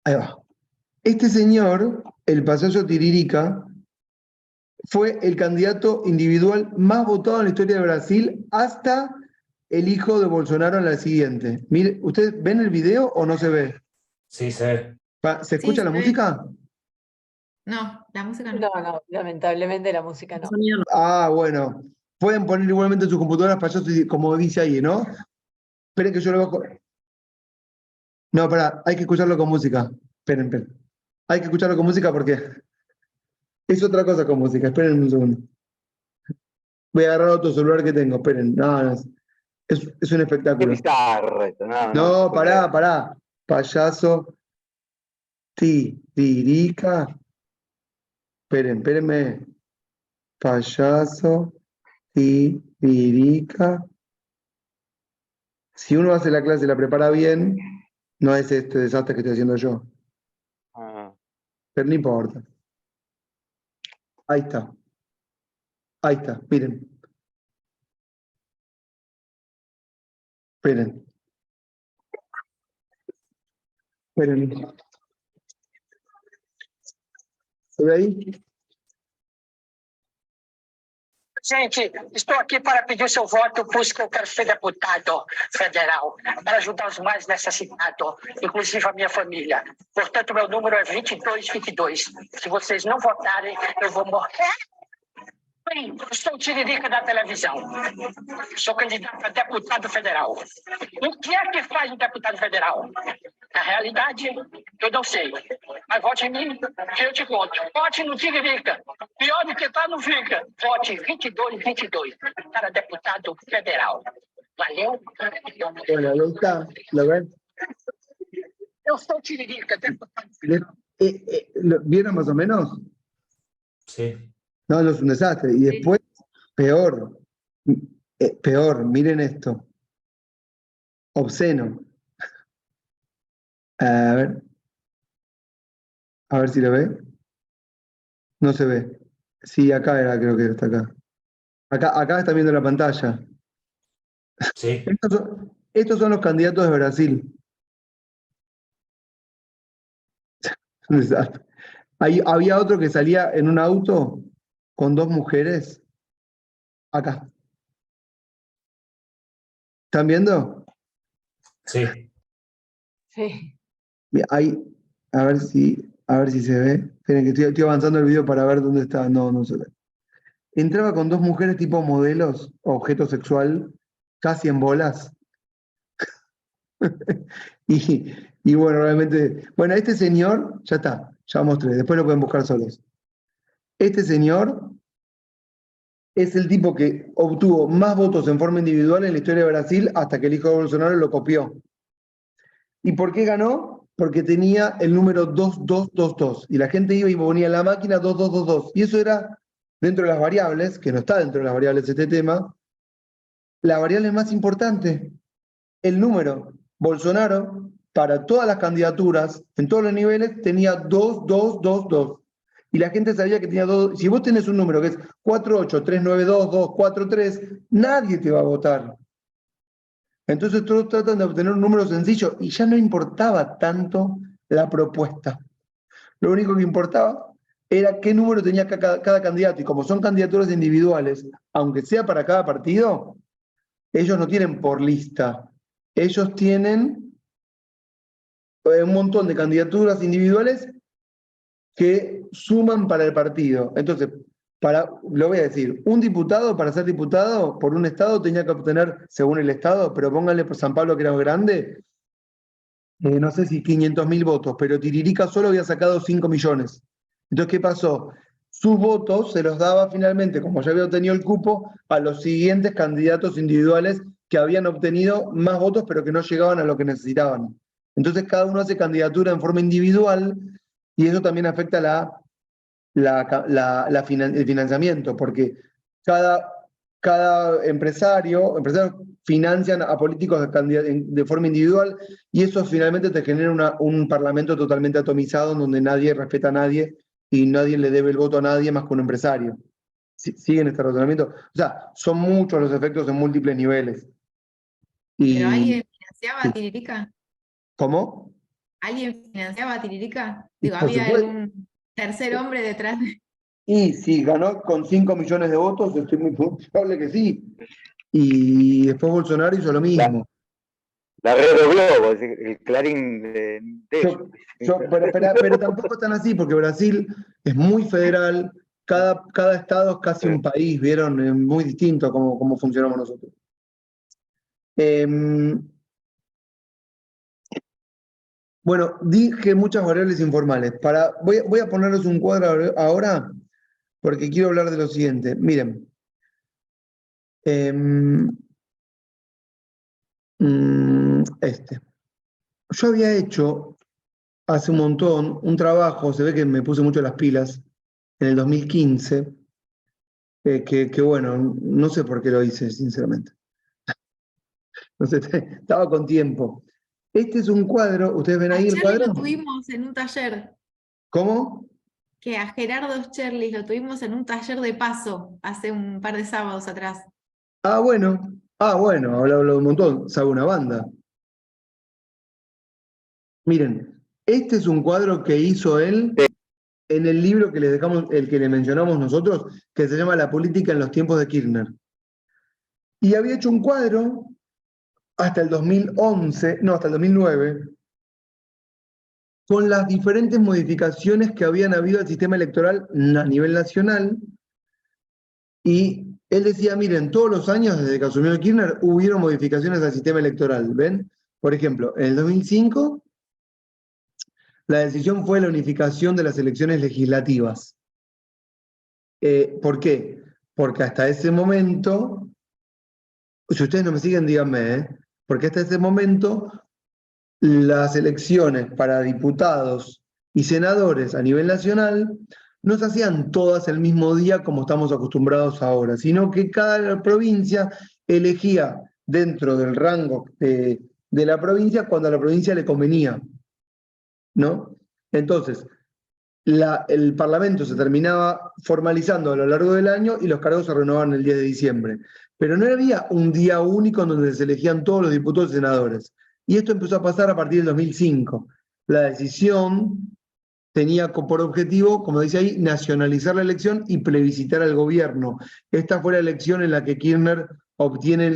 Speaker 1: Ahí va. Este señor, el payaso Tiririca, fue el candidato individual más votado en la historia de Brasil hasta el hijo de Bolsonaro en la siguiente. Mire, ¿ustedes ven el video o no se ve?
Speaker 2: Sí, se ve.
Speaker 1: ¿Se escucha
Speaker 5: Sí,
Speaker 1: la
Speaker 5: se ve.
Speaker 1: música?
Speaker 5: No, la música no.
Speaker 4: No, lamentablemente la música no.
Speaker 1: Ah, bueno. Pueden poner igualmente en sus computadoras payaso, como dice ahí, ¿no? Esperen que yo lo bajo. No, hay que escucharlo con música. Esperen. Hay que escucharlo con música porque es otra cosa con música. Esperen un segundo. Voy a agarrar otro celular que tengo. Esperen. No, es un
Speaker 9: Qué
Speaker 1: espectáculo.
Speaker 9: bizarro esto.
Speaker 1: No, pará. Payaso Tiririca. Espérenme. Payaso Tiririca. Si uno hace la clase y la prepara bien, no es este desastre que estoy haciendo yo.
Speaker 9: Ah,
Speaker 1: Pero no importa. Ahí está, miren. Esperen. ¿Se ve ahí?
Speaker 10: Gente, estou aqui para pedir seu voto, pois que eu quero ser deputado federal, para ajudar os mais necessitados, inclusive a minha família. Portanto, meu número é 2222. Se vocês não votarem, eu vou morrer. Bem, eu sou o Tiririca da televisão. Sou candidato a deputado federal. O que é que faz um deputado federal? Na realidade, eu não sei. Mas vote em mim, que eu te conto. Vote no Tiririca. Pior do que tá, não fica. Vote 2222 para deputado federal. Valeu?
Speaker 1: Bueno, ahí está. ¿Lo ven?
Speaker 10: Eu sou o Tiririca, deputado federal.
Speaker 1: ¿Vieron más o menos?
Speaker 2: Sí.
Speaker 1: No, es un desastre. Y después, peor, miren esto. Obsceno. A ver si lo ve. No se ve. Sí, acá era, creo que está acá. Acá está viendo la pantalla.
Speaker 2: Sí.
Speaker 1: Estos son los candidatos de Brasil. Un desastre. Había otro que salía en un auto con 2 mujeres. Acá. ¿Están viendo?
Speaker 2: Sí.
Speaker 4: Sí.
Speaker 1: A ver si se ve. Esperen que estoy avanzando el video para ver dónde está. No se ve. Entraba con 2 mujeres tipo modelos, objeto sexual, casi en bolas. y bueno, realmente. Bueno, este señor, ya está, ya mostré, después lo pueden buscar solos. Este señor es el tipo que obtuvo más votos en forma individual en la historia de Brasil hasta que el hijo de Bolsonaro lo copió. ¿Y por qué ganó? Porque tenía el número 2222. Y la gente iba y ponía en la máquina 2222. Y eso era, dentro de las variables, que no está dentro de las variables este tema, la variable más importante, el número. Bolsonaro, para todas las candidaturas, en todos los niveles, tenía 2222. Y la gente sabía que tenía 2. Si vos tenés un número que es 483922243, nadie te va a votar. Entonces todos tratan de obtener un número sencillo y ya no importaba tanto la propuesta. Lo único que importaba era qué número tenía cada candidato. Y como son candidaturas individuales, aunque sea para cada partido, ellos no tienen por lista. Ellos tienen un montón de candidaturas individuales que suman para el partido. Entonces, lo voy a decir, un diputado para ser diputado por un estado tenía que obtener, según el estado, pero pónganle por San Pablo que era grande, no sé si 500.000 votos, pero Tiririca solo había sacado 5 millones. Entonces, ¿qué pasó? Sus votos se los daba finalmente, como ya había obtenido el cupo, a los siguientes candidatos individuales que habían obtenido más votos, pero que no llegaban a lo que necesitaban. Entonces, cada uno hace candidatura en forma individual y eso también afecta el financiamiento, porque cada empresarios financian a políticos de forma individual y eso finalmente te genera un parlamento totalmente atomizado donde nadie respeta a nadie y nadie le debe el voto a nadie más que un empresario. ¿Siguen este razonamiento? O sea, son muchos los efectos en múltiples niveles.
Speaker 5: ¿Pero alguien financiaba a Tiririca?
Speaker 1: ¿Cómo?
Speaker 5: ¿Alguien financiaba a Tiririca? Digo,
Speaker 1: Por
Speaker 5: ¿había
Speaker 1: supuesto.
Speaker 5: algún tercer hombre detrás de...?
Speaker 1: Y si ganó con 5 millones de votos, estoy muy probable que sí. Y después Bolsonaro hizo lo mismo.
Speaker 9: La red de Globo, el Clarín de ellos.
Speaker 1: Pero tampoco están así, porque Brasil es muy federal, cada estado es casi un país, ¿vieron? Es muy distinto a cómo funcionamos nosotros. Bueno, dije muchas variables informales. Voy a ponerles un cuadro ahora, porque quiero hablar de lo siguiente. Miren. Yo había hecho hace un montón un trabajo, se ve que me puse mucho las pilas, en el 2015, que bueno, no sé por qué lo hice, sinceramente. No sé, estaba con tiempo. Este es un cuadro, ¿ustedes ven ahí el
Speaker 5: Cherly
Speaker 1: cuadro?
Speaker 5: lo tuvimos en un taller.
Speaker 1: ¿Cómo?
Speaker 5: Que a Gerardo Cherly lo tuvimos en un taller de paso hace un par de sábados atrás.
Speaker 1: Ah, bueno, hablo un montón, sabe una banda. Miren, este es un cuadro que hizo él en el libro que les dejamos, el que le mencionamos nosotros, que se llama La política en los tiempos de Kirchner. Y había hecho un cuadro hasta el 2009, con las diferentes modificaciones que habían habido al sistema electoral a nivel nacional. Y él decía, miren, todos los años desde que asumió Kirchner hubieron modificaciones al sistema electoral, ¿ven? Por ejemplo, en el 2005, la decisión fue la unificación de las elecciones legislativas. ¿Por qué? Porque hasta ese momento, si ustedes no me siguen, díganme, porque hasta ese momento las elecciones para diputados y senadores a nivel nacional no se hacían todas el mismo día como estamos acostumbrados ahora, sino que cada provincia elegía dentro del rango de la provincia cuando a la provincia le convenía, ¿no? Entonces, el Parlamento se terminaba formalizando a lo largo del año y los cargos se renovaban el 10 de diciembre. Pero no había un día único en donde se elegían todos los diputados y senadores. Y esto empezó a pasar a partir del 2005. La decisión tenía por objetivo, como dice ahí, nacionalizar la elección y plebiscitar al gobierno. Esta fue la elección en la que Kirchner obtiene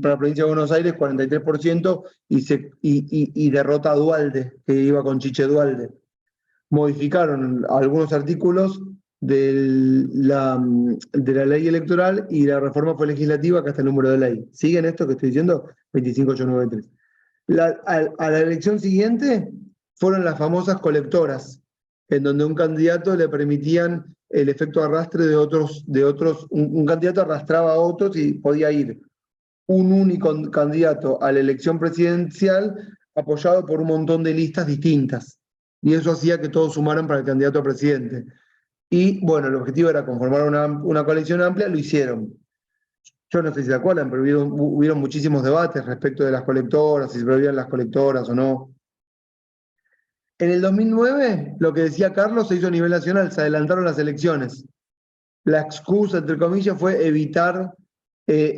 Speaker 1: para la provincia de Buenos Aires 43% y derrota a Duhalde, que iba con Chiche Duhalde. Modificaron algunos artículos de la ley electoral y la reforma fue legislativa, acá está el número de ley. ¿Siguen esto que estoy diciendo? 25893. A la elección siguiente fueron las famosas colectoras, en donde un candidato le permitían el efecto arrastre de otros, un candidato arrastraba a otros y podía ir un único candidato a la elección presidencial apoyado por un montón de listas distintas. Y eso hacía que todos sumaran para el candidato a presidente. Y bueno, el objetivo era conformar una coalición amplia, lo hicieron. Yo no sé si se acuerdan, pero hubieron muchísimos debates respecto de las colectoras, si se prohibían las colectoras o no. En el 2009, lo que decía Carlos se hizo a nivel nacional, se adelantaron las elecciones. La excusa, entre comillas, fue evitar,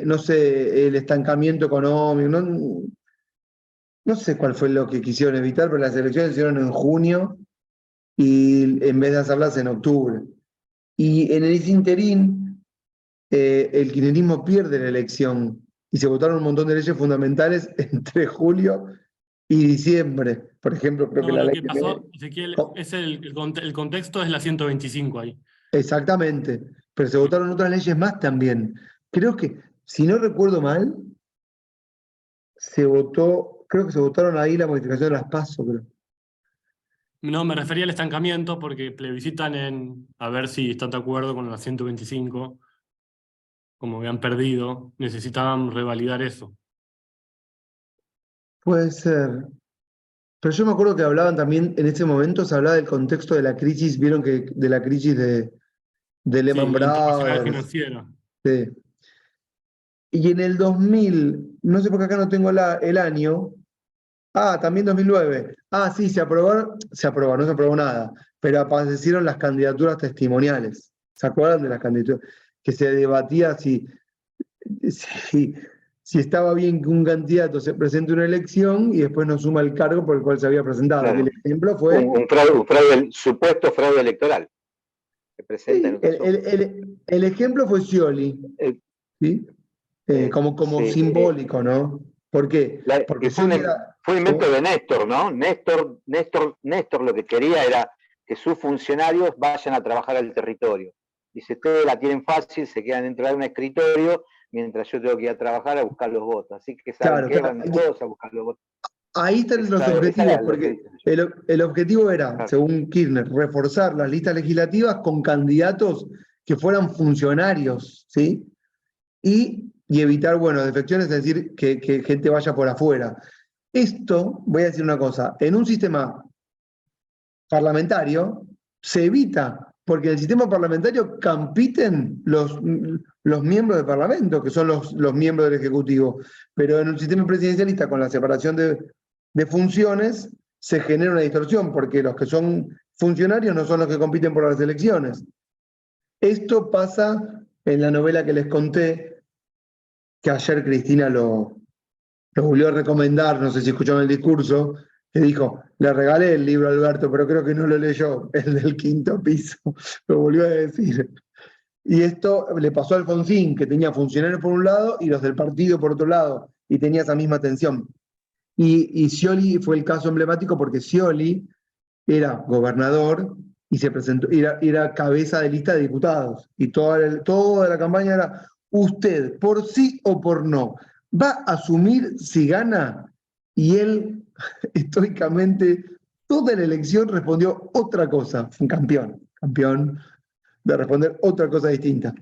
Speaker 1: no sé, el estancamiento económico. No sé cuál fue lo que quisieron evitar, pero las elecciones se hicieron en junio y en vez de hacerlas en octubre. Y en ese interín, el kirchnerismo pierde la elección y se votaron un montón de leyes fundamentales entre julio y diciembre. Por ejemplo, creo
Speaker 3: No,
Speaker 1: que la
Speaker 3: lo
Speaker 1: ley
Speaker 3: que pasó, Ezequiel,
Speaker 1: Oh,
Speaker 3: es el contexto es la 125 ahí.
Speaker 1: exactamente, pero se votaron otras leyes más también. Creo que, si no recuerdo mal, creo que se votaron ahí la modificación de las PASO, creo.
Speaker 3: No, me refería al estancamiento porque plebiscitan a ver si están de acuerdo con la 125, como habían perdido, necesitaban revalidar eso.
Speaker 1: Puede ser. Pero yo me acuerdo que hablaban también, en ese momento se hablaba del contexto de la crisis, vieron que de la crisis de
Speaker 3: Sí,
Speaker 1: Lehman
Speaker 3: la internacional
Speaker 1: Brothers.
Speaker 3: financiera.
Speaker 1: Sí. Y en el 2000, no sé por qué acá no tengo el año. Ah, también 2009. Ah, sí, se aprobó, no se aprobó nada, pero aparecieron las candidaturas testimoniales. ¿Se acuerdan de las candidaturas? Que se debatía si, si estaba bien que un candidato se presente a una elección y después no suma el cargo por el cual se había presentado.
Speaker 9: Claro.
Speaker 1: El ejemplo fue...
Speaker 9: Un fraude, supuesto fraude electoral. Que presenta en
Speaker 1: el ejemplo fue Scioli, ¿sí? Como
Speaker 9: sí,
Speaker 1: simbólico, ¿no? ¿Por qué? Porque
Speaker 9: que fue un invento de Néstor, ¿no? Néstor lo que quería era que sus funcionarios vayan a trabajar al territorio. Dice, ustedes la tienen fácil, se quedan dentro de un escritorio, mientras yo tengo que ir a trabajar a buscar los votos. Así que saben que van todos a buscar los votos.
Speaker 1: Ahí están los objetivos, porque el objetivo era, según Kirchner, reforzar las listas legislativas con candidatos que fueran funcionarios, ¿sí? Y evitar, bueno, defecciones, es decir, que gente vaya por afuera. Esto, voy a decir una cosa, en un sistema parlamentario se evita, porque en el sistema parlamentario compiten los miembros del Parlamento, que son los miembros del Ejecutivo, pero en un sistema presidencialista con la separación de funciones se genera una distorsión, porque los que son funcionarios no son los que compiten por las elecciones. Esto pasa en la novela que les conté, que ayer Cristina lo volvió a recomendar, no sé si escucharon el discurso, que dijo, le regalé el libro a Alberto, pero creo que no lo leyó, el del quinto piso, lo volvió a decir. Y esto le pasó a Alfonsín, que tenía funcionarios por un lado y los del partido por otro lado, y tenía esa misma tensión. Y Scioli fue el caso emblemático porque Scioli era gobernador y se presentó, era cabeza de lista de diputados. Y toda la campaña era, usted, por sí o por no, va a asumir si gana. Y él, estoicamente, toda la elección respondió otra cosa. Fue un campeón de responder otra cosa distinta.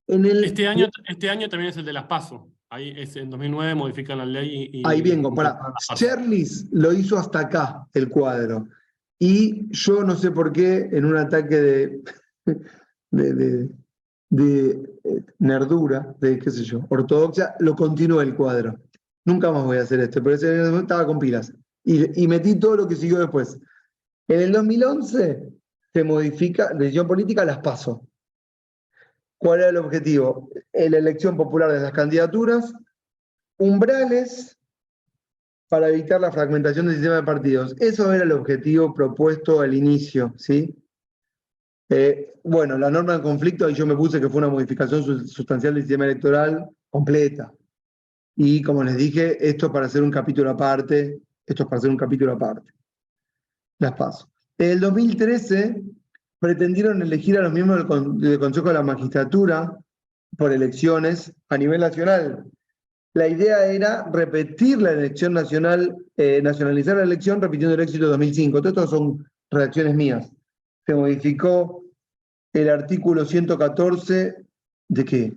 Speaker 3: Este año también es el de las PASO. Ahí en 2009 modifican la ley y
Speaker 1: ahí vengo, Scherlis lo hizo hasta acá, el cuadro. Y yo no sé por qué, en un ataque de nerdura, de qué sé yo, ortodoxia, lo continuó el cuadro. Nunca más voy a hacer esto, pero ese estaba con pilas. Y metí todo lo que siguió después. En el 2011 se modifica, decisión política, las PASO. ¿Cuál era el objetivo? La elección popular de las candidaturas, umbrales para evitar la fragmentación del sistema de partidos. Eso era el objetivo propuesto al inicio, ¿sí? Bueno, la norma de conflicto, ahí yo me puse que fue una modificación sustancial del sistema electoral completa. Y como les dije, esto es para hacer un capítulo aparte, Las PASO. En el 2013 pretendieron elegir a los miembros del Consejo de la Magistratura por elecciones a nivel nacional. La idea era repetir la elección nacional, nacionalizar la elección repitiendo el éxito de 2005. Todo esto son redacciones mías. Se modificó el artículo 114 ¿de qué?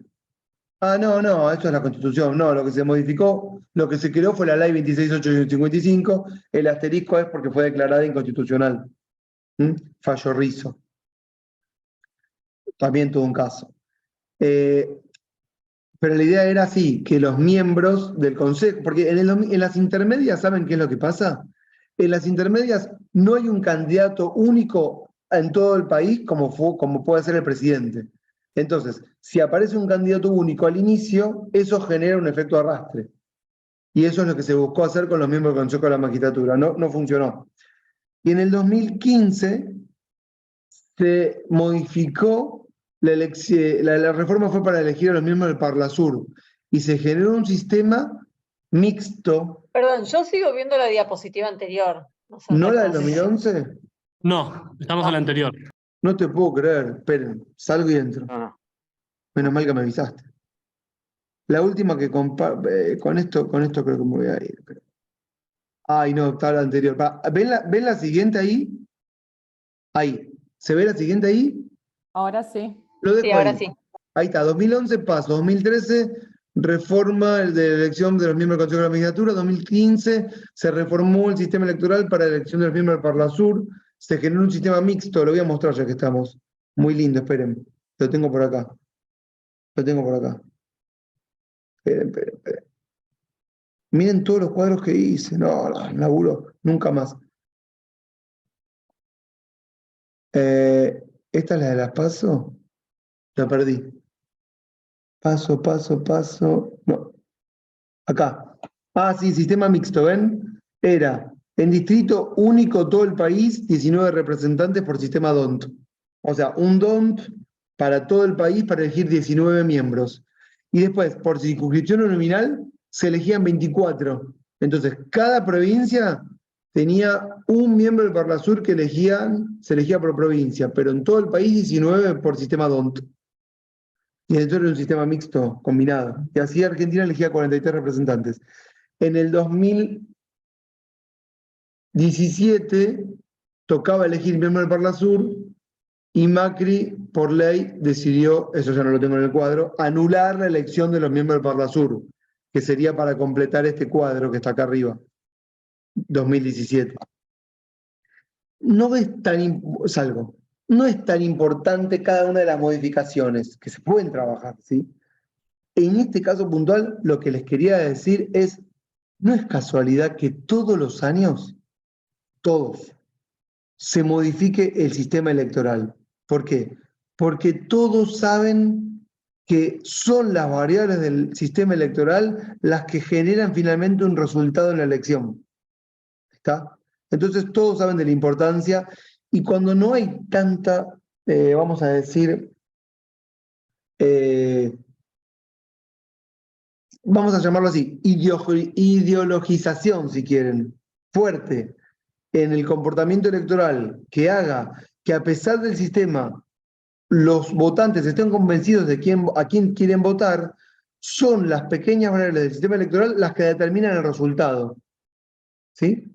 Speaker 1: Ah, no, esto es la Constitución. No, lo que se modificó, lo que se creó fue la ley 26.855. El asterisco es porque fue declarada inconstitucional. Fallo Rizzo. También tuvo un caso. Pero la idea era así, que los miembros del Consejo, porque en las intermedias, ¿saben qué es lo que pasa? En las intermedias no hay un candidato único en todo el país como puede ser el presidente. Entonces, si aparece un candidato único al inicio, eso genera un efecto arrastre. Y eso es lo que se buscó hacer con los miembros del Consejo de la Magistratura. No funcionó. Y en el 2015 se modificó la reforma fue para elegir a los miembros del Parlasur y se generó un sistema mixto,
Speaker 4: Perdón, yo sigo viendo la diapositiva anterior. No sé,
Speaker 1: ¿no la del
Speaker 4: sé si-
Speaker 1: 2011?
Speaker 3: No, estamos en la anterior.
Speaker 1: No te puedo creer. Esperen, salgo y entro.
Speaker 9: No, no.
Speaker 1: Menos mal que me avisaste. La última que con esto creo que me voy a ir. Ay, no, está la anterior. ¿Ven la siguiente ahí? Ahí. ¿Se ve la siguiente ahí?
Speaker 11: Ahora sí.
Speaker 1: Lo dejo
Speaker 4: Sí, ahora
Speaker 1: ahí.
Speaker 4: sí.
Speaker 1: Ahí está, 2011 paso, 2013 reforma de la elección de los miembros del Consejo de la Magistratura, 2015 se reformó el sistema electoral para la elección de los miembros del Parlasur, se generó un sistema mixto, lo voy a mostrar ya que estamos. Muy lindo, esperen. Lo tengo por acá. Lo tengo por acá. Esperen. Miren todos los cuadros que hice. No, laburo, nunca más. ¿Esta es la de las PASO? La perdí. Paso. No. Acá. Ah, sí, sistema mixto, ¿ven? Era en distrito único todo el país, 19 representantes por sistema DONT. O sea, un DONT para todo el país para elegir 19 miembros. Y después, por circunscripción nominal, se elegían 24. Entonces, cada provincia tenía un miembro del Parlasur que se elegía por provincia, pero en todo el país 19 por sistema DONT. Y entonces era un sistema mixto, combinado. Y así Argentina elegía 43 representantes. En el 2017 tocaba elegir miembro del Parlasur y Macri, por ley, decidió, eso ya no lo tengo en el cuadro, anular la elección de los miembros del Parlasur, que sería para completar este cuadro que está acá arriba, 2017. No es tan importante cada una de las modificaciones, que se pueden trabajar, ¿sí? En este caso puntual, lo que les quería decir es, no es casualidad que todos los años, todos, se modifique el sistema electoral. ¿Por qué? Porque todos saben que son las variables del sistema electoral las que generan finalmente un resultado en la elección. ¿Está? Entonces todos saben de la importancia y cuando no hay tanta, vamos a decir, vamos a llamarlo así, ideologización, si quieren, fuerte en el comportamiento electoral que haga que a pesar del sistema los votantes estén convencidos de a quién quieren votar, son las pequeñas variables del sistema electoral las que determinan el resultado. ¿Sí?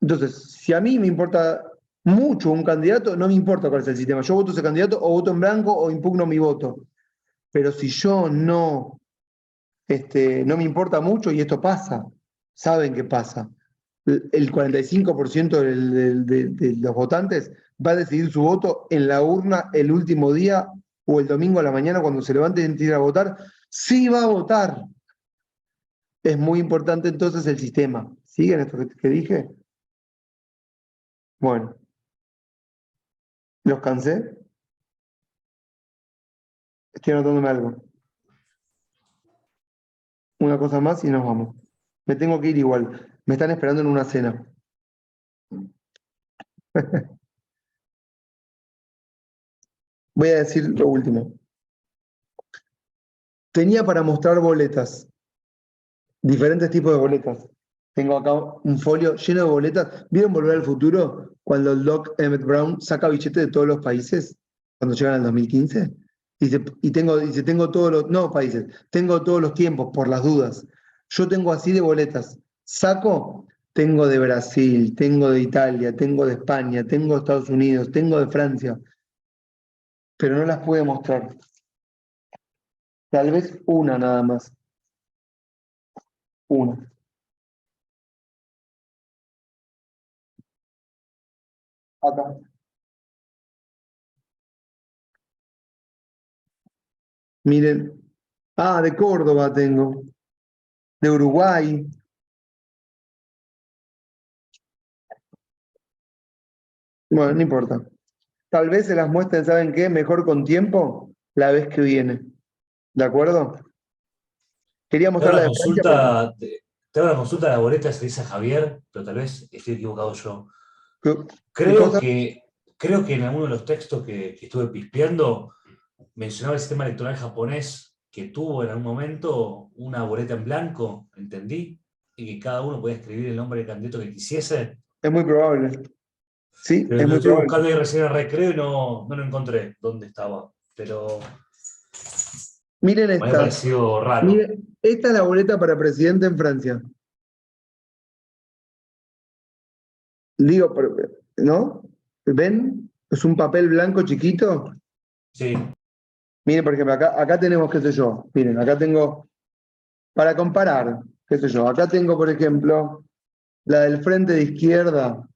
Speaker 1: Entonces, si a mí me importa mucho un candidato, no me importa cuál es el sistema. Yo voto ese candidato o voto en blanco o impugno mi voto. Pero si yo no me importa mucho, y esto pasa, saben que pasa, el 45% de los votantes va a decidir su voto en la urna el último día o el domingo a la mañana cuando se levanten y ir a votar, sí va a votar. Es muy importante entonces el sistema. ¿Siguen esto que dije? Bueno. ¿Los cansé? Estoy anotándome algo. Una cosa más y nos vamos. Me tengo que ir igual. Me están esperando en una cena. Voy a decir lo último. Tenía para mostrar boletas. Diferentes tipos de boletas. Tengo acá un folio lleno de boletas. ¿Vieron Volver al Futuro? Cuando el Doc Emmett Brown saca billetes de todos los países, cuando llegan al 2015. Dice, tengo todos los países, tengo todos los tiempos, por las dudas. Yo tengo así de boletas. Saco, tengo de Brasil, tengo de Italia, tengo de España, tengo de Estados Unidos, tengo de Francia. Pero no las pude mostrar. Tal vez una nada más. Una. Acá. Miren. Ah, de Córdoba tengo. De Uruguay. Bueno, no importa. Tal vez se las muestren, ¿saben qué? Mejor con tiempo, la vez que viene. ¿De acuerdo? Quería mostrar la de Francia.
Speaker 2: Te hago una consulta de la boleta, se dice Javier, pero tal vez estoy equivocado yo. Creo que en alguno de los textos que estuve pispeando mencionaba el sistema electoral japonés que tuvo en algún momento una boleta en blanco, ¿entendí? Y que cada uno podía escribir el nombre del candidato que quisiese.
Speaker 1: Es muy probable. Sí,
Speaker 2: Pero
Speaker 1: es
Speaker 2: lo
Speaker 1: muy
Speaker 2: estuve
Speaker 1: probable.
Speaker 2: buscando ahí recién en recreo y no lo encontré dónde estaba. Pero
Speaker 1: Miren
Speaker 2: me había
Speaker 1: esta.
Speaker 2: parecido raro.
Speaker 1: Miren, esta es la boleta para presidente en Francia. Digo, ¿no? ¿Ven? Es un papel blanco chiquito.
Speaker 2: Sí,
Speaker 1: Miren, por ejemplo, acá tenemos, qué sé yo. Miren, acá tengo, para comparar, qué sé yo. Acá tengo, por ejemplo, la del frente de izquierda.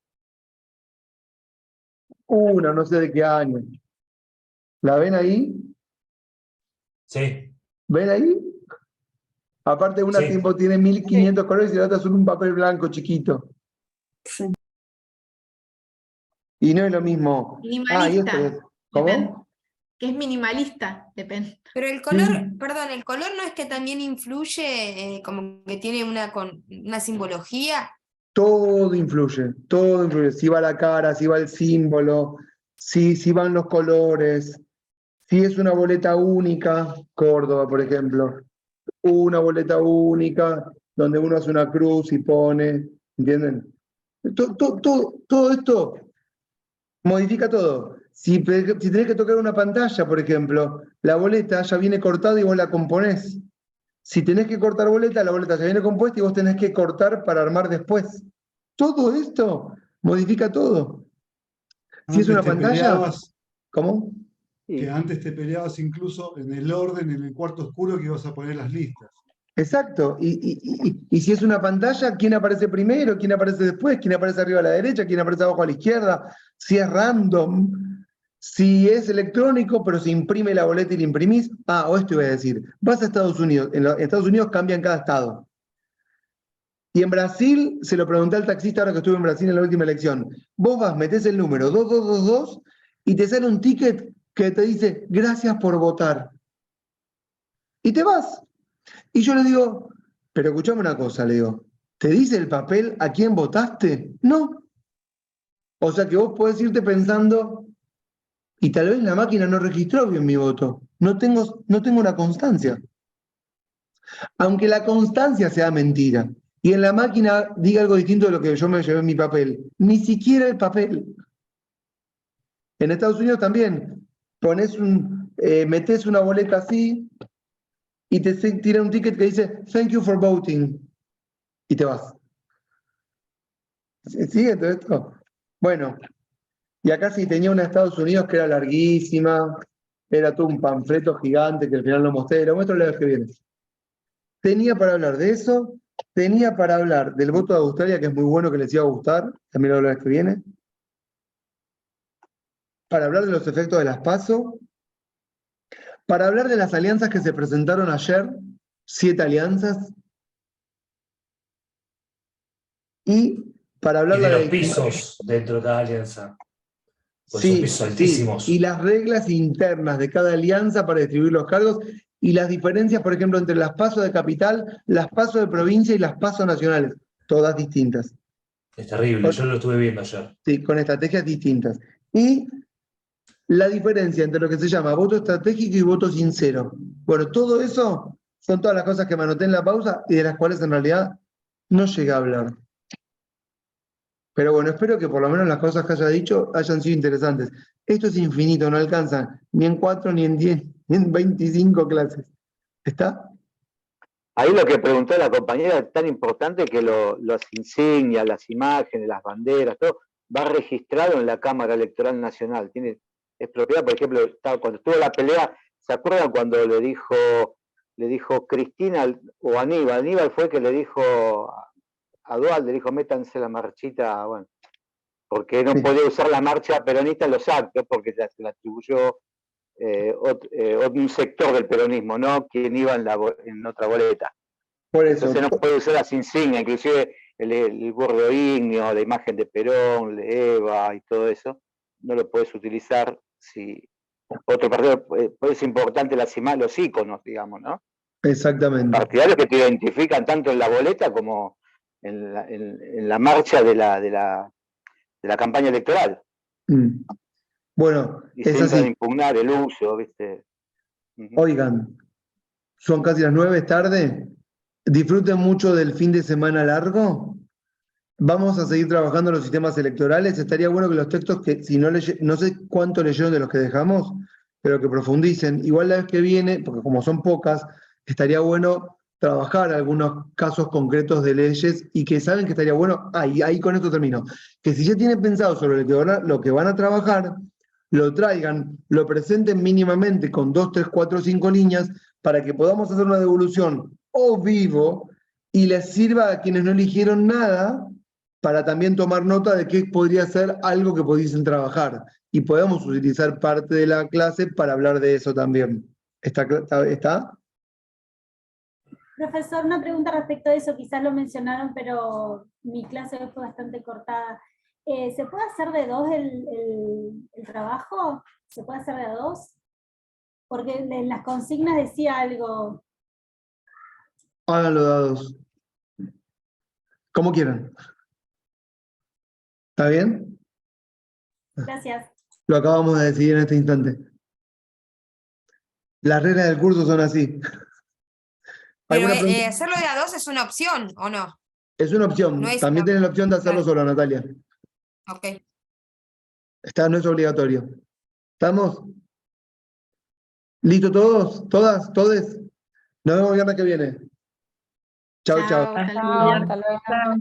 Speaker 1: Una, no sé de qué año. ¿La ven ahí?
Speaker 2: sí,
Speaker 1: ¿Ven ahí? Aparte, una
Speaker 2: sí.
Speaker 1: tiene 1500 colores y la otra es un papel blanco chiquito.
Speaker 5: Sí.
Speaker 1: Y no es lo mismo. Ah, y esto
Speaker 5: Minimalista.
Speaker 1: es. ¿Cómo?
Speaker 5: Que es minimalista, depende.
Speaker 11: Pero el color, perdón, el color no es que también influye, como que tiene una simbología.
Speaker 1: Todo influye, todo influye. Si va la cara, si va el símbolo, si van los colores, si es una boleta única, Córdoba, por ejemplo, una boleta única, donde uno hace una cruz y pone, ¿entienden? Todo esto modifica todo. Si tenés que tocar una pantalla, por ejemplo, la boleta ya viene cortada y vos la componés. Si tenés que cortar boleta, la boleta ya viene compuesta y vos tenés que cortar para armar después. Todo esto modifica todo. Si es
Speaker 7: Antes
Speaker 1: una
Speaker 7: te
Speaker 1: pantalla,
Speaker 7: peleabas,
Speaker 1: ¿cómo?
Speaker 7: que antes te peleabas incluso en el orden, en el cuarto oscuro que ibas a poner las listas.
Speaker 1: Exacto. Y si es una pantalla, ¿quién aparece primero? ¿Quién aparece después? ¿Quién aparece arriba a la derecha? ¿Quién aparece abajo a la izquierda? Si es random, si es electrónico, pero se imprime la boleta y la imprimís. Ah, o esto iba a decir. Vas a Estados Unidos. En Estados Unidos cambian cada estado. Y en Brasil, se lo pregunté al taxista ahora que estuve en Brasil en la última elección. Vos vas, metés el número 2222 y te sale un ticket que te dice gracias por votar. Y te vas. Y yo le digo, pero escuchame una cosa, le digo, ¿te dice el papel a quién votaste? No. O sea que vos podés irte pensando, y tal vez la máquina no registró bien mi voto. No tengo una constancia. Aunque la constancia sea mentira, y en la máquina diga algo distinto de lo que yo me llevé en mi papel, ni siquiera el papel. En Estados Unidos también, metés una boleta así, y te tira un ticket que dice, thank you for voting, y te vas. ¿Sigue todo esto? Bueno, y acá sí tenía una Estados Unidos que era larguísima, era todo un panfleto gigante que al final lo mostré, lo muestro la vez que viene. Tenía para hablar de eso, tenía para hablar del voto de Australia, que es muy bueno, que les iba a gustar, también lo hablo la vez que viene. Para hablar de los efectos de las PASO, para hablar de las alianzas que se presentaron ayer, 7 alianzas, y para hablar
Speaker 2: Y de
Speaker 1: de la
Speaker 2: los pisos dentro de cada alianza. Pues son
Speaker 1: Sí,
Speaker 2: pisos
Speaker 1: sí,
Speaker 2: altísimos.
Speaker 1: y las reglas internas de cada alianza para distribuir los cargos y las diferencias, por ejemplo, entre las PASO de capital, las PASO de provincia y las PASO nacionales, todas distintas.
Speaker 2: Es terrible, yo lo estuve viendo ayer.
Speaker 1: Sí, con estrategias distintas. Y la diferencia entre lo que se llama voto estratégico y voto sincero. Bueno, todo eso son todas las cosas que me anoté en la pausa y de las cuales en realidad no llegué a hablar. Pero bueno, espero que por lo menos las cosas que haya dicho hayan sido interesantes. Esto es infinito, no alcanza ni en 4, ni en 10, ni en 25 clases. ¿Está?
Speaker 9: Ahí lo que preguntó la compañera es tan importante que las insignias, las imágenes, las banderas, todo, va registrado en la Cámara Electoral Nacional. Es propiedad, por ejemplo, cuando estuvo la pelea, ¿se acuerdan cuando le dijo Cristina o Aníbal fue que le dijo a Dual, le dijo métanse la marchita, bueno, porque no podía usar la marcha peronista en los actos, porque se la atribuyó un sector del peronismo, no quien iba en otra boleta.
Speaker 1: Por eso.
Speaker 9: Entonces no puede usar las insignias, inclusive el burro ígneo, la imagen de Perón, de Eva y todo eso, no lo puedes utilizar si otro partido, es importante los íconos, digamos, ¿no?
Speaker 1: Exactamente.
Speaker 9: Partidarios que te identifican tanto en la boleta como en la marcha de la campaña electoral.
Speaker 1: Bueno,
Speaker 9: Y
Speaker 1: es
Speaker 9: se entra a
Speaker 1: así.
Speaker 9: impugnar el uso, ¿viste?
Speaker 1: Oigan, son casi las 9, es tarde. Disfruten mucho del fin de semana largo. Vamos a seguir trabajando en los sistemas electorales. Estaría bueno que los textos, que si no no sé cuánto leyeron de los que dejamos, pero que profundicen. Igual la vez que viene, porque como son pocas, estaría bueno trabajar algunos casos concretos de leyes y que saben que estaría bueno, ahí con esto termino, que si ya tienen pensado sobre lo que van a trabajar, lo traigan, lo presenten mínimamente con 2, 3, 4, 5 líneas para que podamos hacer una devolución o vivo y les sirva a quienes no eligieron nada para también tomar nota de qué podría ser algo que pudiesen trabajar y podemos utilizar parte de la clase para hablar de eso también. ¿Está?
Speaker 12: Profesor, una pregunta respecto a eso, quizás lo mencionaron, pero mi clase hoy fue bastante cortada. ¿Se puede hacer de 2 el trabajo? ¿Se puede hacer de 2? Porque en las consignas decía algo.
Speaker 1: Háganlo dados. Como quieran. ¿Está bien?
Speaker 12: Gracias.
Speaker 1: Lo acabamos de decidir en este instante. Las reglas del curso son así.
Speaker 11: Pero
Speaker 1: ¿Alguna pregunta?
Speaker 11: hacerlo de a 2 es una opción, ¿o no?
Speaker 1: Es una opción.
Speaker 11: No es
Speaker 1: También
Speaker 11: una-
Speaker 1: tienes la opción de hacerlo
Speaker 11: Claro.
Speaker 1: solo, Natalia.
Speaker 11: Ok.
Speaker 1: No es obligatorio. ¿Estamos? ¿Listo todos? ¿Todas? ¿Todes? Nos vemos el viernes que viene. Chau, chau.
Speaker 5: Chao, hasta
Speaker 4: Chao,
Speaker 5: luego.
Speaker 4: hasta luego.